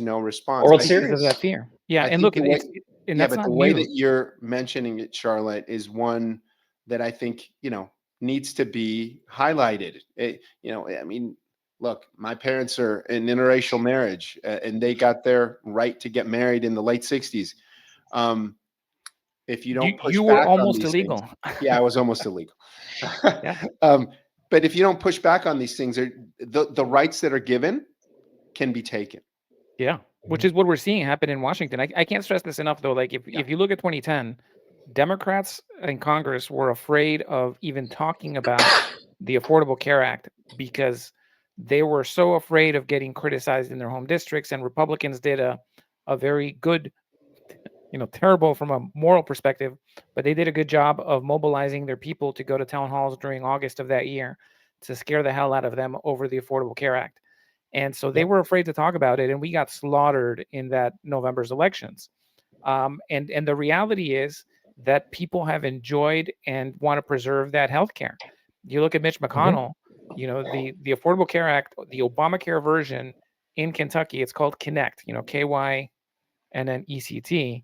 S2: no response.
S4: World Series.
S1: Because of that fear. Yeah, and look,
S2: but the way that
S1: news.
S2: you're mentioning it, Charlotte, is one that I think needs to be highlighted. I mean, look, my parents are in interracial marriage, and they got their right to get married in the late 60s. If you don't push
S1: you
S2: back
S1: were
S2: on
S1: almost
S2: these
S1: illegal.
S2: things, yeah, I was almost illegal.
S1: Yeah.
S2: But if you don't push back on these things, the rights that are given can be taken.
S1: Yeah, which is what we're seeing happen in Washington. I can't stress this enough, though. Like, if you look at 2010, Democrats in Congress were afraid of even talking about the Affordable Care Act because they were so afraid of getting criticized in their home districts, and Republicans did a very good, terrible from a moral perspective, but they did a good job of mobilizing their people to go to town halls during August of that year to scare the hell out of them over the Affordable Care Act. And so they were afraid to talk about it, and we got slaughtered in that November's elections. And the reality is that people have enjoyed and want to preserve that health care. You look at Mitch McConnell, the Affordable Care Act, the Obamacare version in Kentucky, it's called Connect, KYNECT. and then ECT,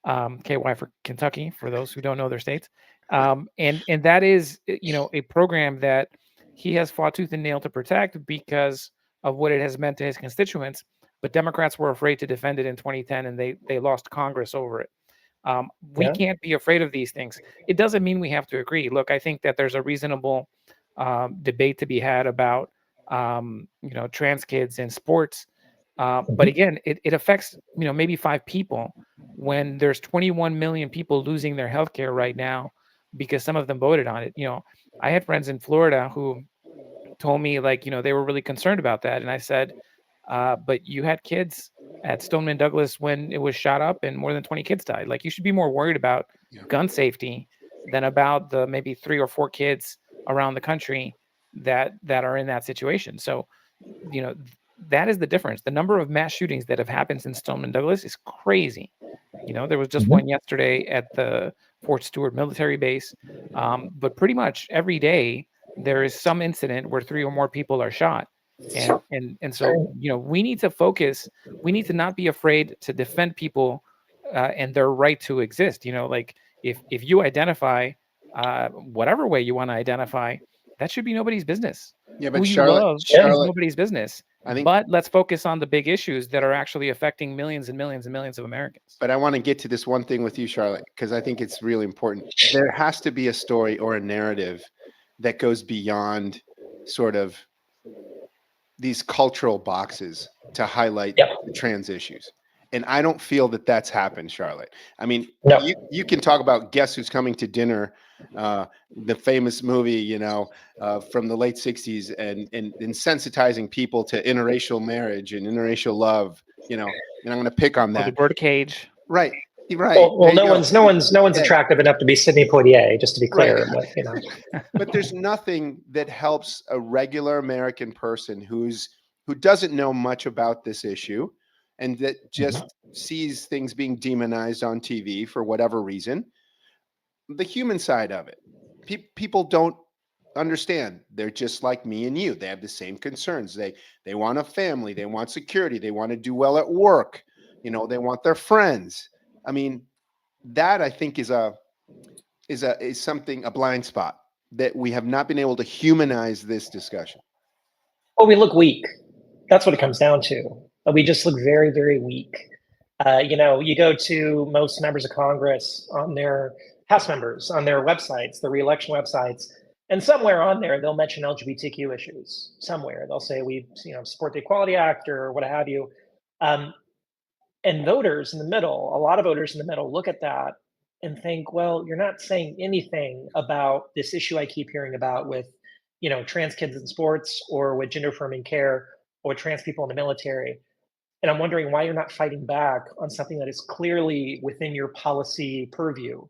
S1: KY for Kentucky, for those who don't know their states. And that is, a program that he has fought tooth and nail to protect because of what it has meant to his constituents. But Democrats were afraid to defend it in 2010, and they lost Congress over it. We can't be afraid of these things. It doesn't mean we have to agree. Look, I think that there's a reasonable debate to be had about, trans kids in sports. But again, it affects, maybe 5 people when there's 21 million people losing their health care right now because some of them voted on it. I had friends in Florida who told me, like, they were really concerned about that. And I said, but you had kids at Stoneman Douglas when it was shot up and more than 20 kids died. Like, you should be more worried about gun safety than about the maybe 3 or 4 kids around the country that are in that situation. So, that is the difference. The number of mass shootings that have happened since Stoneman Douglas is crazy. There was just one yesterday at the Fort Stewart military base. But pretty much every day there is some incident where 3 or more people are shot. And so, we need to focus. We need to not be afraid to defend people and their right to exist. Like, if you identify whatever way you want to identify, that should be nobody's business.
S2: Yeah, but
S1: Who you
S2: Charlotte,
S1: love is
S2: Charlotte,
S1: nobody's business.
S2: I think,
S1: But let's focus on the big issues that are actually affecting millions and millions and millions of Americans.
S2: but I want to get to this one thing with you, Charlotte, because I think it's really important. There has to be a story or a narrative that goes beyond sort of these cultural boxes to highlight the trans issues. And I don't feel that that's happened, Charlotte. I mean, you can talk about Guess Who's Coming to Dinner, the famous movie, from the late 60s, and sensitizing people to interracial marriage and interracial love, and I'm going to pick on that.
S1: The birdcage.
S2: Right.
S4: Well, no one's attractive enough to be Sidney Poitier, just to be clear.
S2: Right. But there's nothing that helps a regular American person who doesn't know much about this issue, and that just sees things being demonized on TV for whatever reason. The human side of it, people don't understand. They're just like me and you. They have the same concerns. They want a family. They want security. They want to do well at work. They want their friends. I mean, that I think is a blind spot that we have not been able to humanize this discussion.
S4: Well, we look weak. That's what it comes down to. We just look very, very weak. You go to most members of Congress on their House members on their websites, the re-election websites, and somewhere on there they'll mention LGBTQ issues. Somewhere they'll say we, support the Equality Act or what have you. And voters in the middle, a lot of voters in the middle look at that and think, well, you're not saying anything about this issue I keep hearing about with, trans kids in sports or with gender affirming care or trans people in the military. And I'm wondering why you're not fighting back on something that is clearly within your policy purview.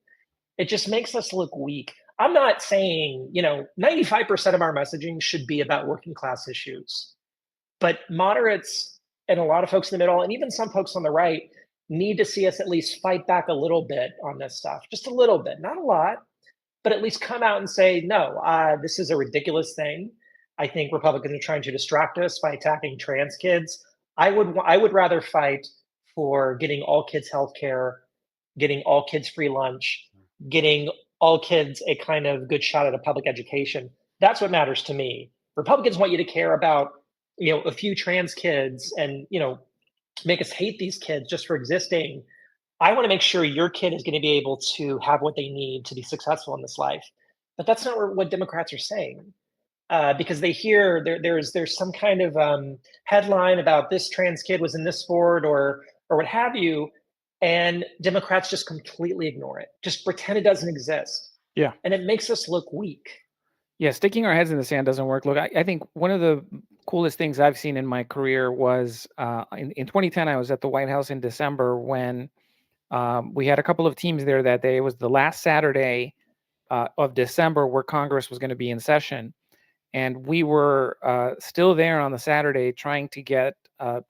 S4: It just makes us look weak. I'm not saying, 95% of our messaging should be about working class issues, but moderates and a lot of folks in the middle, and even some folks on the right, need to see us at least fight back a little bit on this stuff, just a little bit, not a lot, but at least come out and say, no, this is a ridiculous thing. I think Republicans are trying to distract us by attacking trans kids. I would rather fight for getting all kids health care, getting all kids free lunch, getting all kids a kind of good shot at a public education. That's what matters to me. Republicans want you to care about, a few trans kids and, make us hate these kids just for existing. I want to make sure your kid is going to be able to have what they need to be successful in this life. But that's not what Democrats are saying. Because they hear there's some kind of headline about this trans kid was in this sport or what have you, and Democrats just completely ignore it, just pretend it doesn't exist.
S1: Yeah.
S4: And it makes us look weak.
S1: Yeah, sticking our heads in the sand doesn't work. Look, I think one of the coolest things I've seen in my career was in 2010, I was at the White House in December when we had a couple of teams there that day. It was the last Saturday of December where Congress was going to be in session. And we were still there on the Saturday trying to get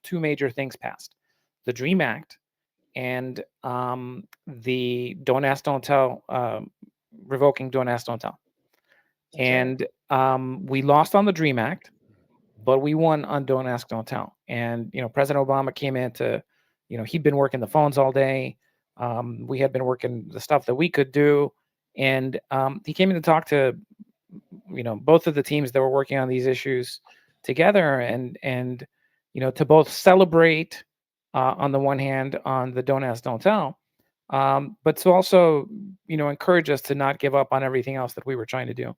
S1: 2 major things passed: the DREAM Act and the Don't Ask, Don't Tell, revoking Don't Ask, Don't Tell. And we lost on the DREAM Act, but we won on Don't Ask, Don't Tell. And, President Obama came in to, he'd been working the phones all day. We had been working the stuff that we could do. And he came in to talk to, both of the teams that were working on these issues together, and to both celebrate on the one hand on the Don't Ask, Don't Tell, but to also, encourage us to not give up on everything else that we were trying to do.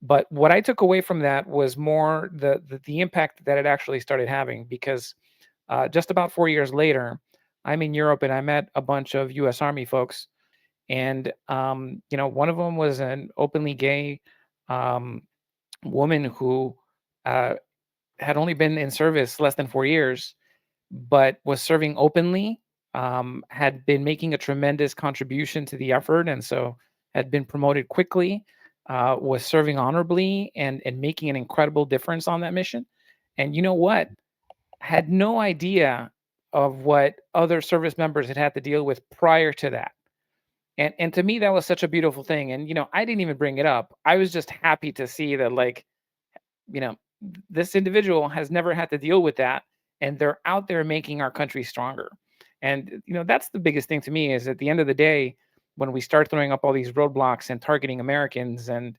S1: But what I took away from that was more the impact that it actually started having, because just about 4 years later, I'm in Europe and I met a bunch of U.S. Army folks, and one of them was an openly gay woman who had only been in service less than 4 years, but was serving openly, had been making a tremendous contribution to the effort, and so had been promoted quickly, was serving honorably and making an incredible difference on that mission. And you know what? Had no idea of what other service members had to deal with prior to that. And to me, that was such a beautiful thing. And I didn't even bring it up. I was just happy to see that, like, this individual has never had to deal with that, and they're out there making our country stronger. And that's the biggest thing to me, is at the end of the day, when we start throwing up all these roadblocks and targeting Americans and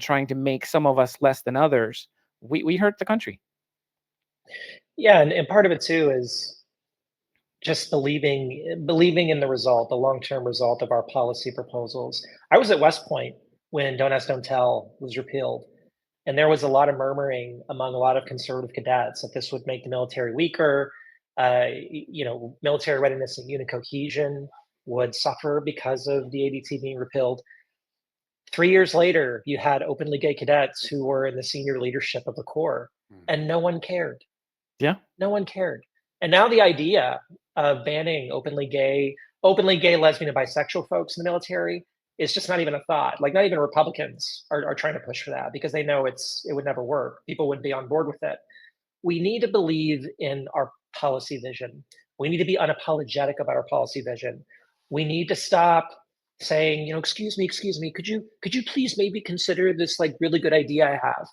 S1: trying to make some of us less than others, we hurt the country.
S4: Yeah, and part of it too is just believing in the result, the long-term result of our policy proposals. I was at West Point when Don't Ask, Don't Tell was repealed, and there was a lot of murmuring among a lot of conservative cadets that this would make the military weaker. Military readiness and unit cohesion would suffer because of the ADT being repealed. 3 years later, you had openly gay cadets who were in the senior leadership of the Corps, and no one cared.
S1: Yeah.
S4: No one cared. And now the idea of banning openly gay, lesbian, and bisexual folks in the military is just not even a thought. Like, not even Republicans are trying to push for that, because they know it would never work. People wouldn't be on board with it. We need to believe in our policy vision. We need to be unapologetic about our policy vision. We need to stop saying, excuse me, could you please maybe consider this like really good idea I have?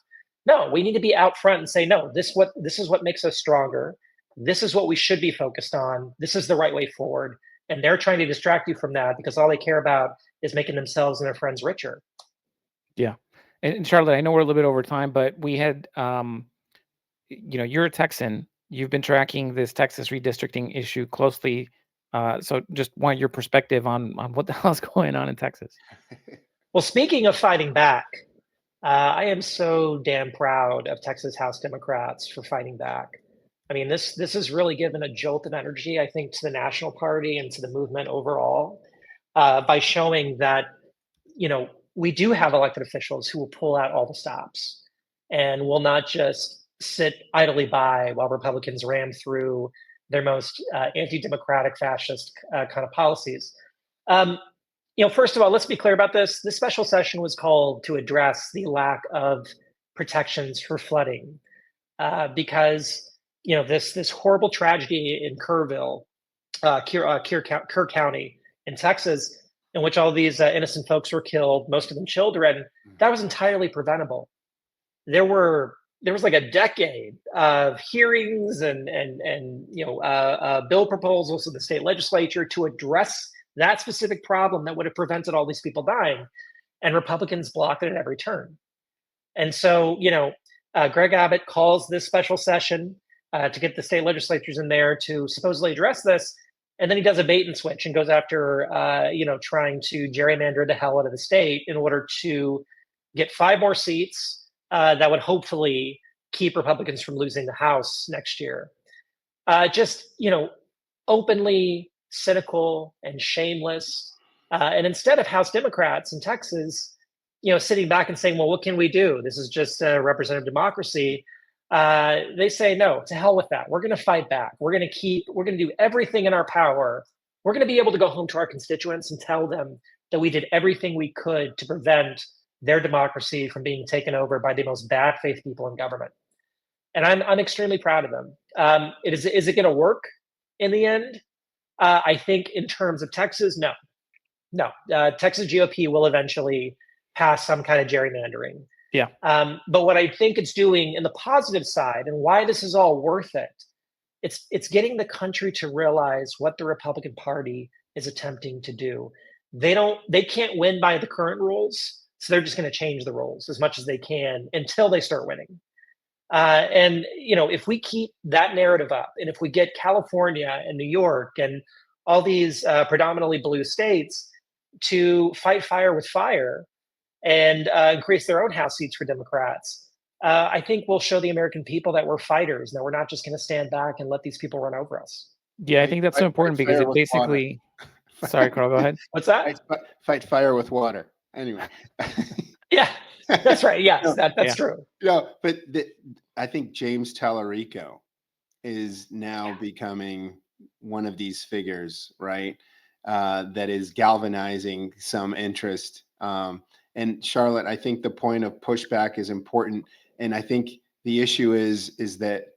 S4: No, we need to be out front and say, no, this is what makes us stronger. This is what we should be focused on. This is the right way forward. And they're trying to distract you from that, because all they care about is making themselves and their friends richer.
S1: Yeah. And Charlotte, I know we're a little bit over time, but we had, you're a Texan. You've been tracking this Texas redistricting issue closely. So just want your perspective on what the hell is going on in Texas.
S4: Well, speaking of fighting back, I am so damn proud of Texas House Democrats for fighting back. I mean, this has really given a jolt of energy, I think, to the National Party and to the movement overall, by showing that, we do have elected officials who will pull out all the stops and will not just sit idly by while Republicans ram through their most anti-democratic, fascist kind of policies. First of all, let's be clear about this. This special session was called to address the lack of protections for flooding, because this horrible tragedy in Kerrville, Kerr County in Texas, in which all these innocent folks were killed, most of them children, that was entirely preventable. There was like a decade of hearings and bill proposals in the state legislature to address that specific problem that would have prevented all these people dying, and Republicans blocked it at every turn. And so, Greg Abbott calls this special session to get the state legislatures in there to supposedly address this, and then he does a bait and switch and goes after, trying to gerrymander the hell out of the state in order to get 5 more seats that would hopefully keep Republicans from losing the House next year. Openly cynical and shameless. And instead of House Democrats in Texas, sitting back and saying, well, what can we do? This is just a representative democracy. They say, no, to hell with that. We're going to fight back. We're going to do everything in our power. We're going to be able to go home to our constituents and tell them that we did everything we could to prevent their democracy from being taken over by the most bad faith people in government. And I'm extremely proud of them. Is it going to work in the end? I think in terms of Texas, no. Texas GOP will eventually pass some kind of gerrymandering.
S1: Yeah.
S4: But what I think it's doing in the positive side, and why this is all worth it, It's getting the country to realize what the Republican Party is attempting to do. They can't win by the current rules, so they're just going to change the rules as much as they can until they start winning. And if we keep that narrative up, and if we get California and New York and all these predominantly blue states to fight fire with fire and increase their own House seats for Democrats, I think we'll show the American people that we're fighters, that we're not just going to stand back and let these people run over us.
S1: Yeah, I think that's so important because it basically. Sorry, Carl, go ahead.
S4: What's that?
S2: Fight fire with water. Anyway.
S4: Yeah, that's right. Yes, that's true.
S2: No, but I think James Tallarico is now becoming one of these figures, right? That is galvanizing some interest. And Charlotte, I think the point of pushback is important. And I think the issue is that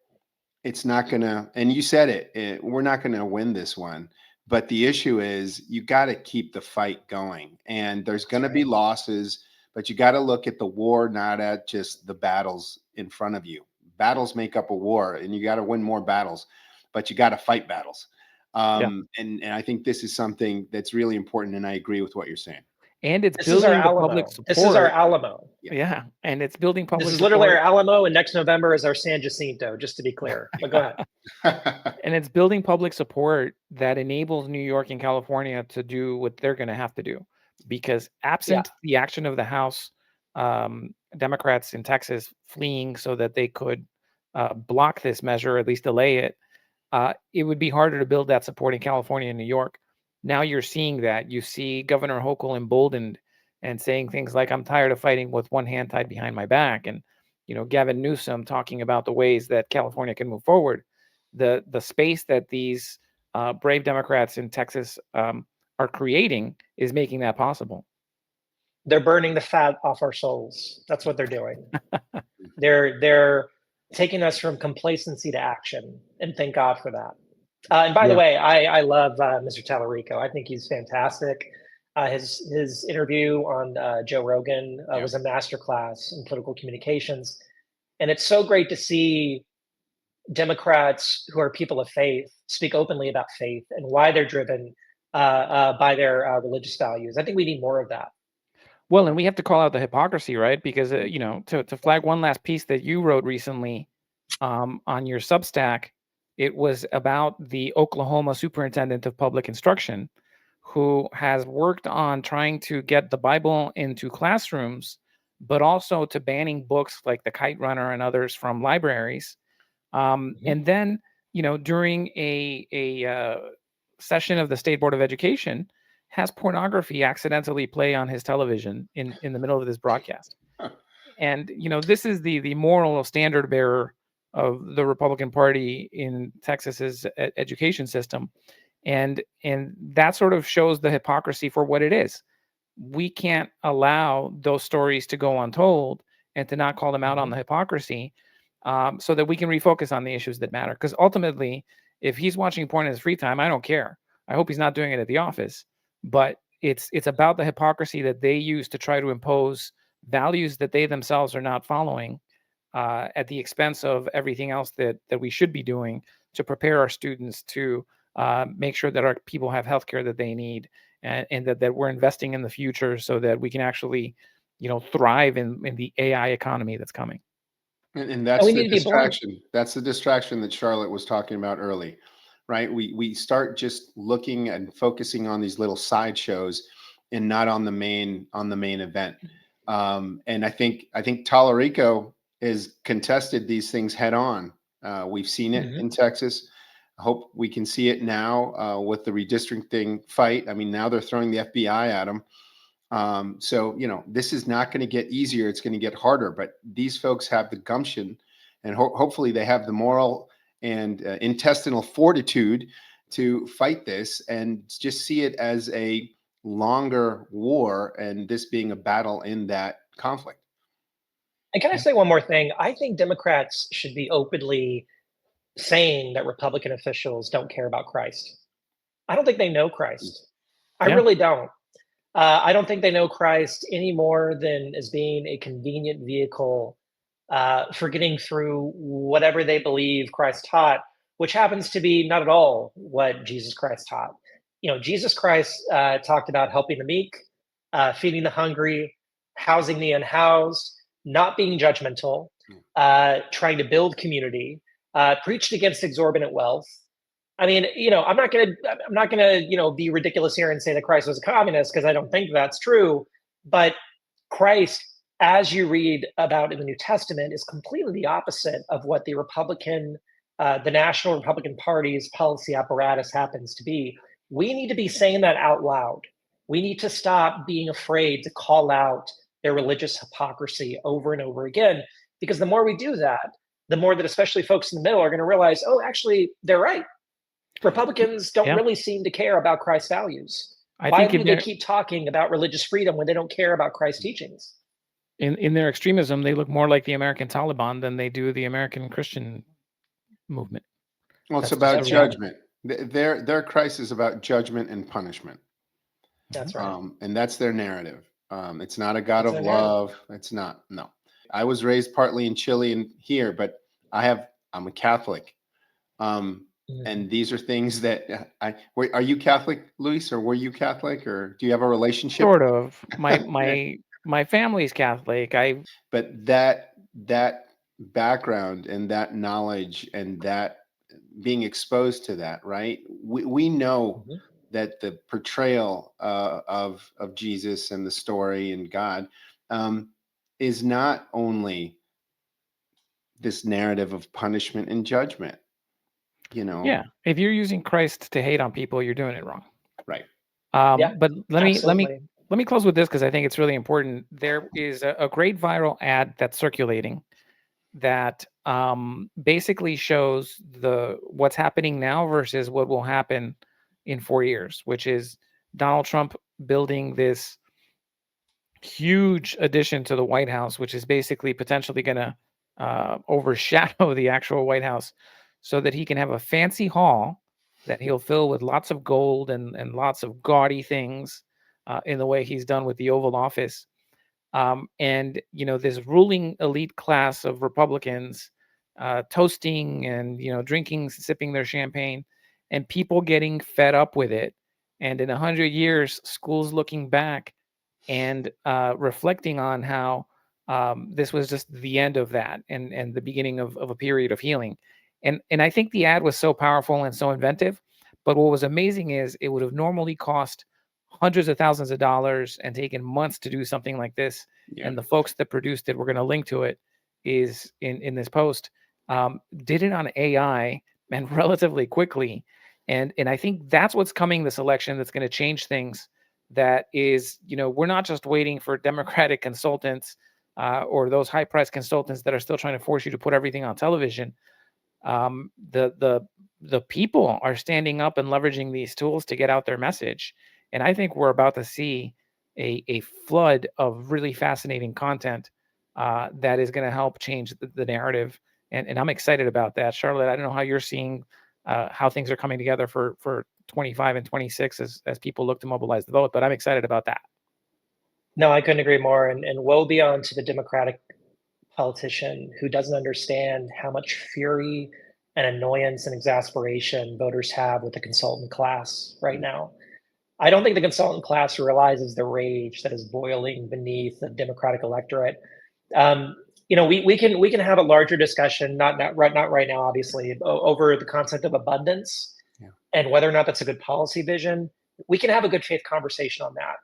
S2: it's not going to, and you said it, we're not going to win this one. But the issue is you got to keep the fight going. And there's going to be losses, but you got to look at the war, not at just the battles in front of you. Battles make up a war, and you got to win more battles, but you got to fight battles. And I think this is something that's really important, and I agree with what you're saying.
S1: And it's building the public support.
S4: This is our Alamo.
S1: Yeah, and it's building public support.
S4: This is literally our Alamo, and next November is our San Jacinto, just to be clear. But go ahead.
S1: And it's building public support that enables New York and California to do what they're going to have to do. Because absent the action of the House, Democrats in Texas fleeing so that they could block this measure, or at least delay it, it would be harder to build that support in California and New York. Now you're seeing that. You see Governor Hochul emboldened and saying things like, I'm tired of fighting with one hand tied behind my back. And, Gavin Newsom talking about the ways that California can move forward. The space that these brave Democrats in Texas are creating is making that possible.
S4: They're burning the fat off our souls. That's what they're doing. They're taking us from complacency to action, and thank God for that. And by the way, I love Mr. Tallarico. I think he's fantastic. His interview on Joe Rogan was a masterclass in political communications. And it's so great to see Democrats who are people of faith speak openly about faith and why they're driven by their religious values. I think we need more of that.
S1: Well, and we have to call out the hypocrisy, right? Because, to flag one last piece that you wrote recently on your Substack, it was about the Oklahoma superintendent of public instruction who has worked on trying to get the Bible into classrooms, but also to banning books like The Kite Runner and others from libraries. And then, during a session of the State Board of Education, has pornography accidentally play on his television in the middle of this broadcast. And, this is the moral standard bearer of the Republican Party in Texas's education system. And that sort of shows the hypocrisy for what it is. We can't allow those stories to go untold and to not call them out on the hypocrisy, so that we can refocus on the issues that matter. Because ultimately, if he's watching porn in his free time, I don't care. I hope he's not doing it at the office. But it's about the hypocrisy that they use to try to impose values that they themselves are not following, at the expense of everything else that we should be doing to prepare our students to make sure that our people have healthcare that they need, and that we're investing in the future so that we can actually, thrive in the AI economy that's coming.
S2: And that's the distraction. That's the distraction that Charlotte was talking about early, right? We start just looking and focusing on these little sideshows and not on the main event. And I think Tallarico has contested these things head on. We've seen it in Texas. I hope we can see it now with the redistricting fight. I mean, now they're throwing the FBI at him. So, this is not going to get easier. It's going to get harder. But these folks have the gumption, and hopefully they have the moral and intestinal fortitude to fight this and just see it as a longer war, and this being a battle in that conflict.
S4: And can I say one more thing? I think Democrats should be openly saying that Republican officials don't care about Christ. I don't think they know Christ. I really don't. I don't think they know Christ any more than as being a convenient vehicle for getting through whatever they believe Christ taught which happens to be not at all what Jesus Christ taught. Jesus Christ talked about helping the meek, feeding the hungry, housing the unhoused, not being judgmental, trying to build community, preached against exorbitant wealth. I mean, I'm not gonna be ridiculous here and say that Christ was a communist, because I don't think that's true. But Christ, as you read about in the New Testament, is completely the opposite of what the National Republican Party's policy apparatus happens to be. We need to be saying that out loud. We need to stop being afraid to call out their religious hypocrisy over and over again, because the more we do that, the more that especially folks in the middle are going to realize, oh, actually, they're right. Republicans don't really seem to care about Christ's values. Why do they keep talking about religious freedom when they don't care about Christ's teachings?
S1: In their extremism, they look more like the American Taliban than they do the American Christian movement.
S2: Well, it's about judgment. Their Christ is about judgment and punishment.
S4: That's right.
S2: And that's their narrative. It's not a God of love. It's not. No. I was raised partly in Chile and here, but I'm a Catholic. And these are things that are you Catholic, Luis, or were you Catholic, or do you have a relationship?
S1: Sort of. My family's Catholic.
S2: But that background and that knowledge and that being exposed to that, right? We know that the portrayal of Jesus and the story and God is not only this narrative of punishment and judgment.
S1: Yeah, if you're using Christ to hate on people, you're doing it wrong.
S2: Right.
S1: But let me close with this, because I think it's really important. There is a great viral ad that's circulating that basically shows what's happening now versus what will happen in 4 years, which is Donald Trump building this huge addition to the White House, which is basically potentially going to overshadow the actual White House, so that he can have a fancy hall that he'll fill with lots of gold and lots of gaudy things in the way he's done with the Oval Office. And, this ruling elite class of Republicans toasting and, drinking, sipping their champagne, and people getting fed up with it. And in 100 years, schools looking back and reflecting on how this was just the end of that and the beginning of a period of healing. And I think the ad was so powerful and so inventive. But what was amazing is it would have normally cost hundreds of thousands of dollars and taken months to do something like this. Yeah. And the folks that produced it, we're going to link to it, is in this post, did it on AI and relatively quickly. And I think that's what's coming this election that's going to change things. That is, we're not just waiting for Democratic consultants or those high-priced consultants that are still trying to force you to put everything on television. The people are standing up and leveraging these tools to get out their message. And I think we're about to see a flood of really fascinating content that is going to help change the narrative. And I'm excited about that. Charlotte, I don't know how you're seeing how things are coming together for 25 and 26 as people look to mobilize the vote, but I'm excited about that.
S4: No, I couldn't agree more. And woe be unto the Democratic politician who doesn't understand how much fury and annoyance and exasperation voters have with the consultant class right now. I don't think the consultant class realizes the rage that is boiling beneath the Democratic electorate. We can have a larger discussion, not right now, obviously, over the concept of abundance and whether or not that's a good policy vision. We can have a good faith conversation on that.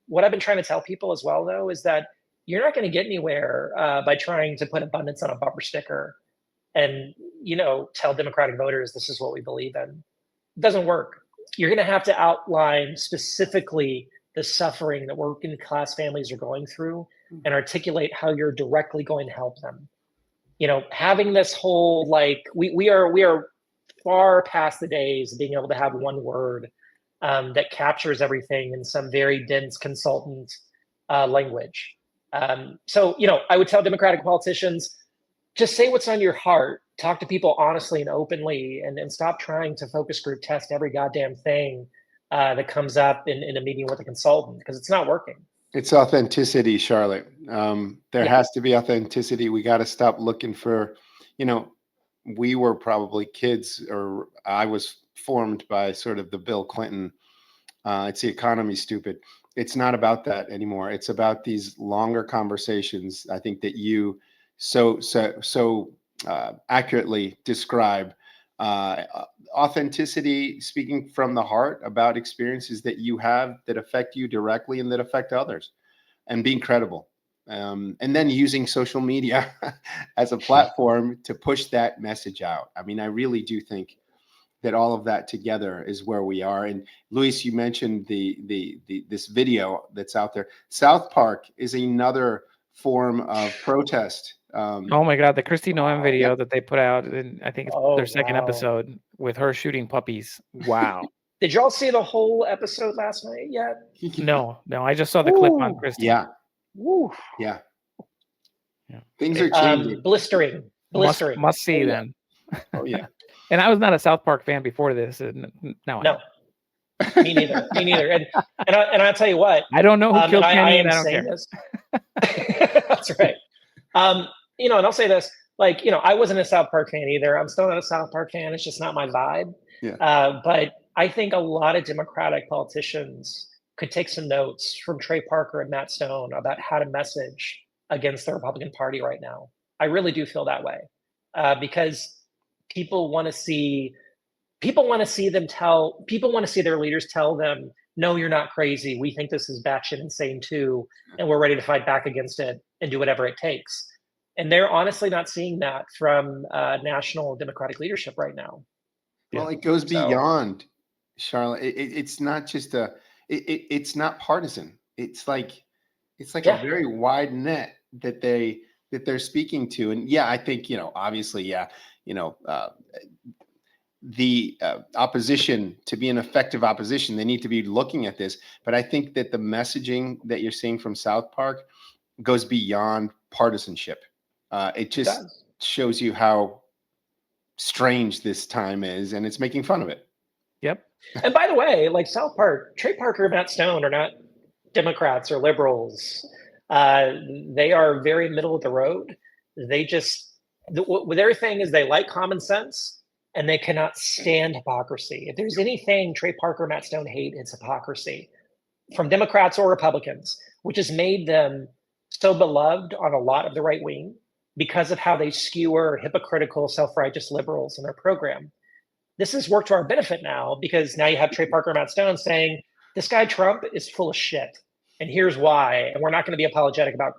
S4: What I've been trying to tell people as well, though, is that you're not going to get anywhere by trying to put abundance on a bumper sticker and tell Democratic voters this is what we believe in. It doesn't work. You're going to have to outline specifically the suffering that working class families are going through and articulate how you're directly going to help them. Having this whole we are far past the days of being able to have one word that captures everything in some very dense consultant language. So I would tell Democratic politicians, just say what's on your heart, talk to people honestly and openly, and stop trying to focus group test every goddamn thing that comes up in a meeting with a consultant, because it's not working.
S2: It's authenticity, Charlotte. There has to be authenticity. We got to stop looking for, we were probably kids, or I was formed by sort of the Bill Clinton, it's the economy, stupid. It's not about that anymore. It's about these longer conversations. I think that you so accurately describe authenticity, speaking from the heart about experiences that you have that affect you directly and that affect others, and being credible. And then using social media as a platform to push that message out. I mean, I really do think that all of that together is where we are. And Luis, you mentioned this video that's out there. South Park is another form of protest.
S1: Oh my God, the Christy Noem video that they put out, and I think it's
S4: Oh,
S1: their second
S4: wow.
S1: episode with her shooting puppies. Wow.
S4: Did y'all see the whole episode last night yet?
S1: No, I just saw the clip on
S4: Ooh.
S1: Christy.
S2: Yeah,
S4: Woo.
S2: yeah.
S1: Yeah.
S2: Things are changing.
S4: Blistering.
S1: Must see
S2: Oh, yeah.
S1: then.
S2: Oh yeah.
S1: And I was not a South Park fan before this, and now I
S4: No,
S1: am.
S4: me neither. Me neither. And I'll tell you what.
S1: I don't know who killed
S4: and
S1: Kenny,
S4: I
S1: and
S4: am
S1: I don't
S4: saying
S1: care.
S4: this. That's right. And I'll say this, I wasn't a South Park fan either. I'm still not a South Park fan. It's just not my vibe.
S2: Yeah.
S4: But I think a lot of Democratic politicians could take some notes from Trey Parker and Matt Stone about how to message against the Republican Party right now. I really do feel that way, because people want to see their leaders tell them, no, you're not crazy. We think this is batshit insane too, and we're ready to fight back against it and do whatever it takes. And they're honestly not seeing that from national Democratic leadership right now.
S2: Well, it goes beyond, Charlotte. It's not just it's not partisan. It's like a very wide net that they're speaking to. And yeah, I think, obviously, the opposition, to be an effective opposition, they need to be looking at this. But I think that the messaging that you're seeing from South Park goes beyond partisanship. It just shows you how strange this time is, and it's making fun of it.
S1: Yep.
S4: And by the way, South Park, Trey Parker and Matt Stone are not Democrats or liberals. They are very middle of the road. They their thing is they like common sense, and they cannot stand hypocrisy. If there's anything Trey Parker and Matt Stone hate, it's hypocrisy from Democrats or Republicans, which has made them so beloved on a lot of the right wing because of how they skewer hypocritical, self-righteous liberals in their program. This has worked to our benefit now, because now you have Trey Parker and Matt Stone saying, this guy Trump is full of shit, and here's why. And we're not going to be apologetic about,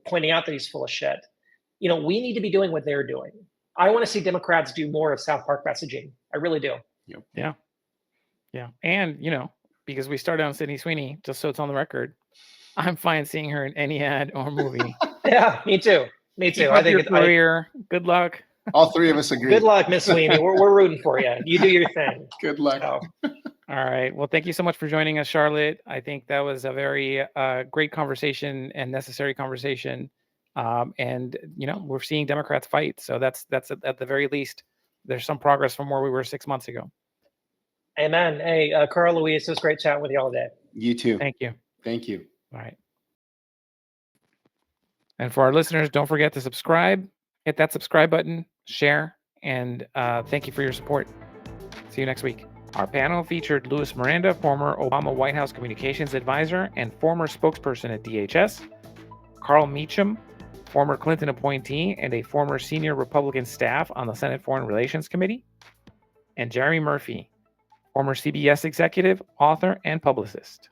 S4: pointing out that he's full of shit. We need to be doing what they're doing. I want to see Democrats do more of South Park messaging. I really do.
S1: Yeah. And, because we started on Sydney Sweeney, just so it's on the record, I'm fine seeing her in any ad or movie.
S4: Yeah, me too.
S1: Keep up your career. Good luck.
S2: All three of us agree.
S4: Good luck, Miss Sweeney. We're rooting for you. You do your thing.
S2: Good luck.
S4: So.
S1: All right. Well, thank you so much for joining us, Charlotte. I think that was a very great conversation and necessary conversation. And we're seeing Democrats fight. So that's at the very least, there's some progress from where we were 6 months ago.
S4: Amen. Hey, Carl, Luis, it was great chatting with you all day.
S2: You too.
S1: Thank you.
S2: Thank you.
S1: All right. And for our listeners, don't forget to subscribe, hit that subscribe button, share, and thank you for your support. See you next week. Our panel featured Louis Miranda, former Obama White House communications advisor and former spokesperson at DHS, Carl Meacham, former Clinton appointee and a former senior Republican staff on the Senate Foreign Relations Committee, and Jerry Murphy, former CBS executive, author, and publicist.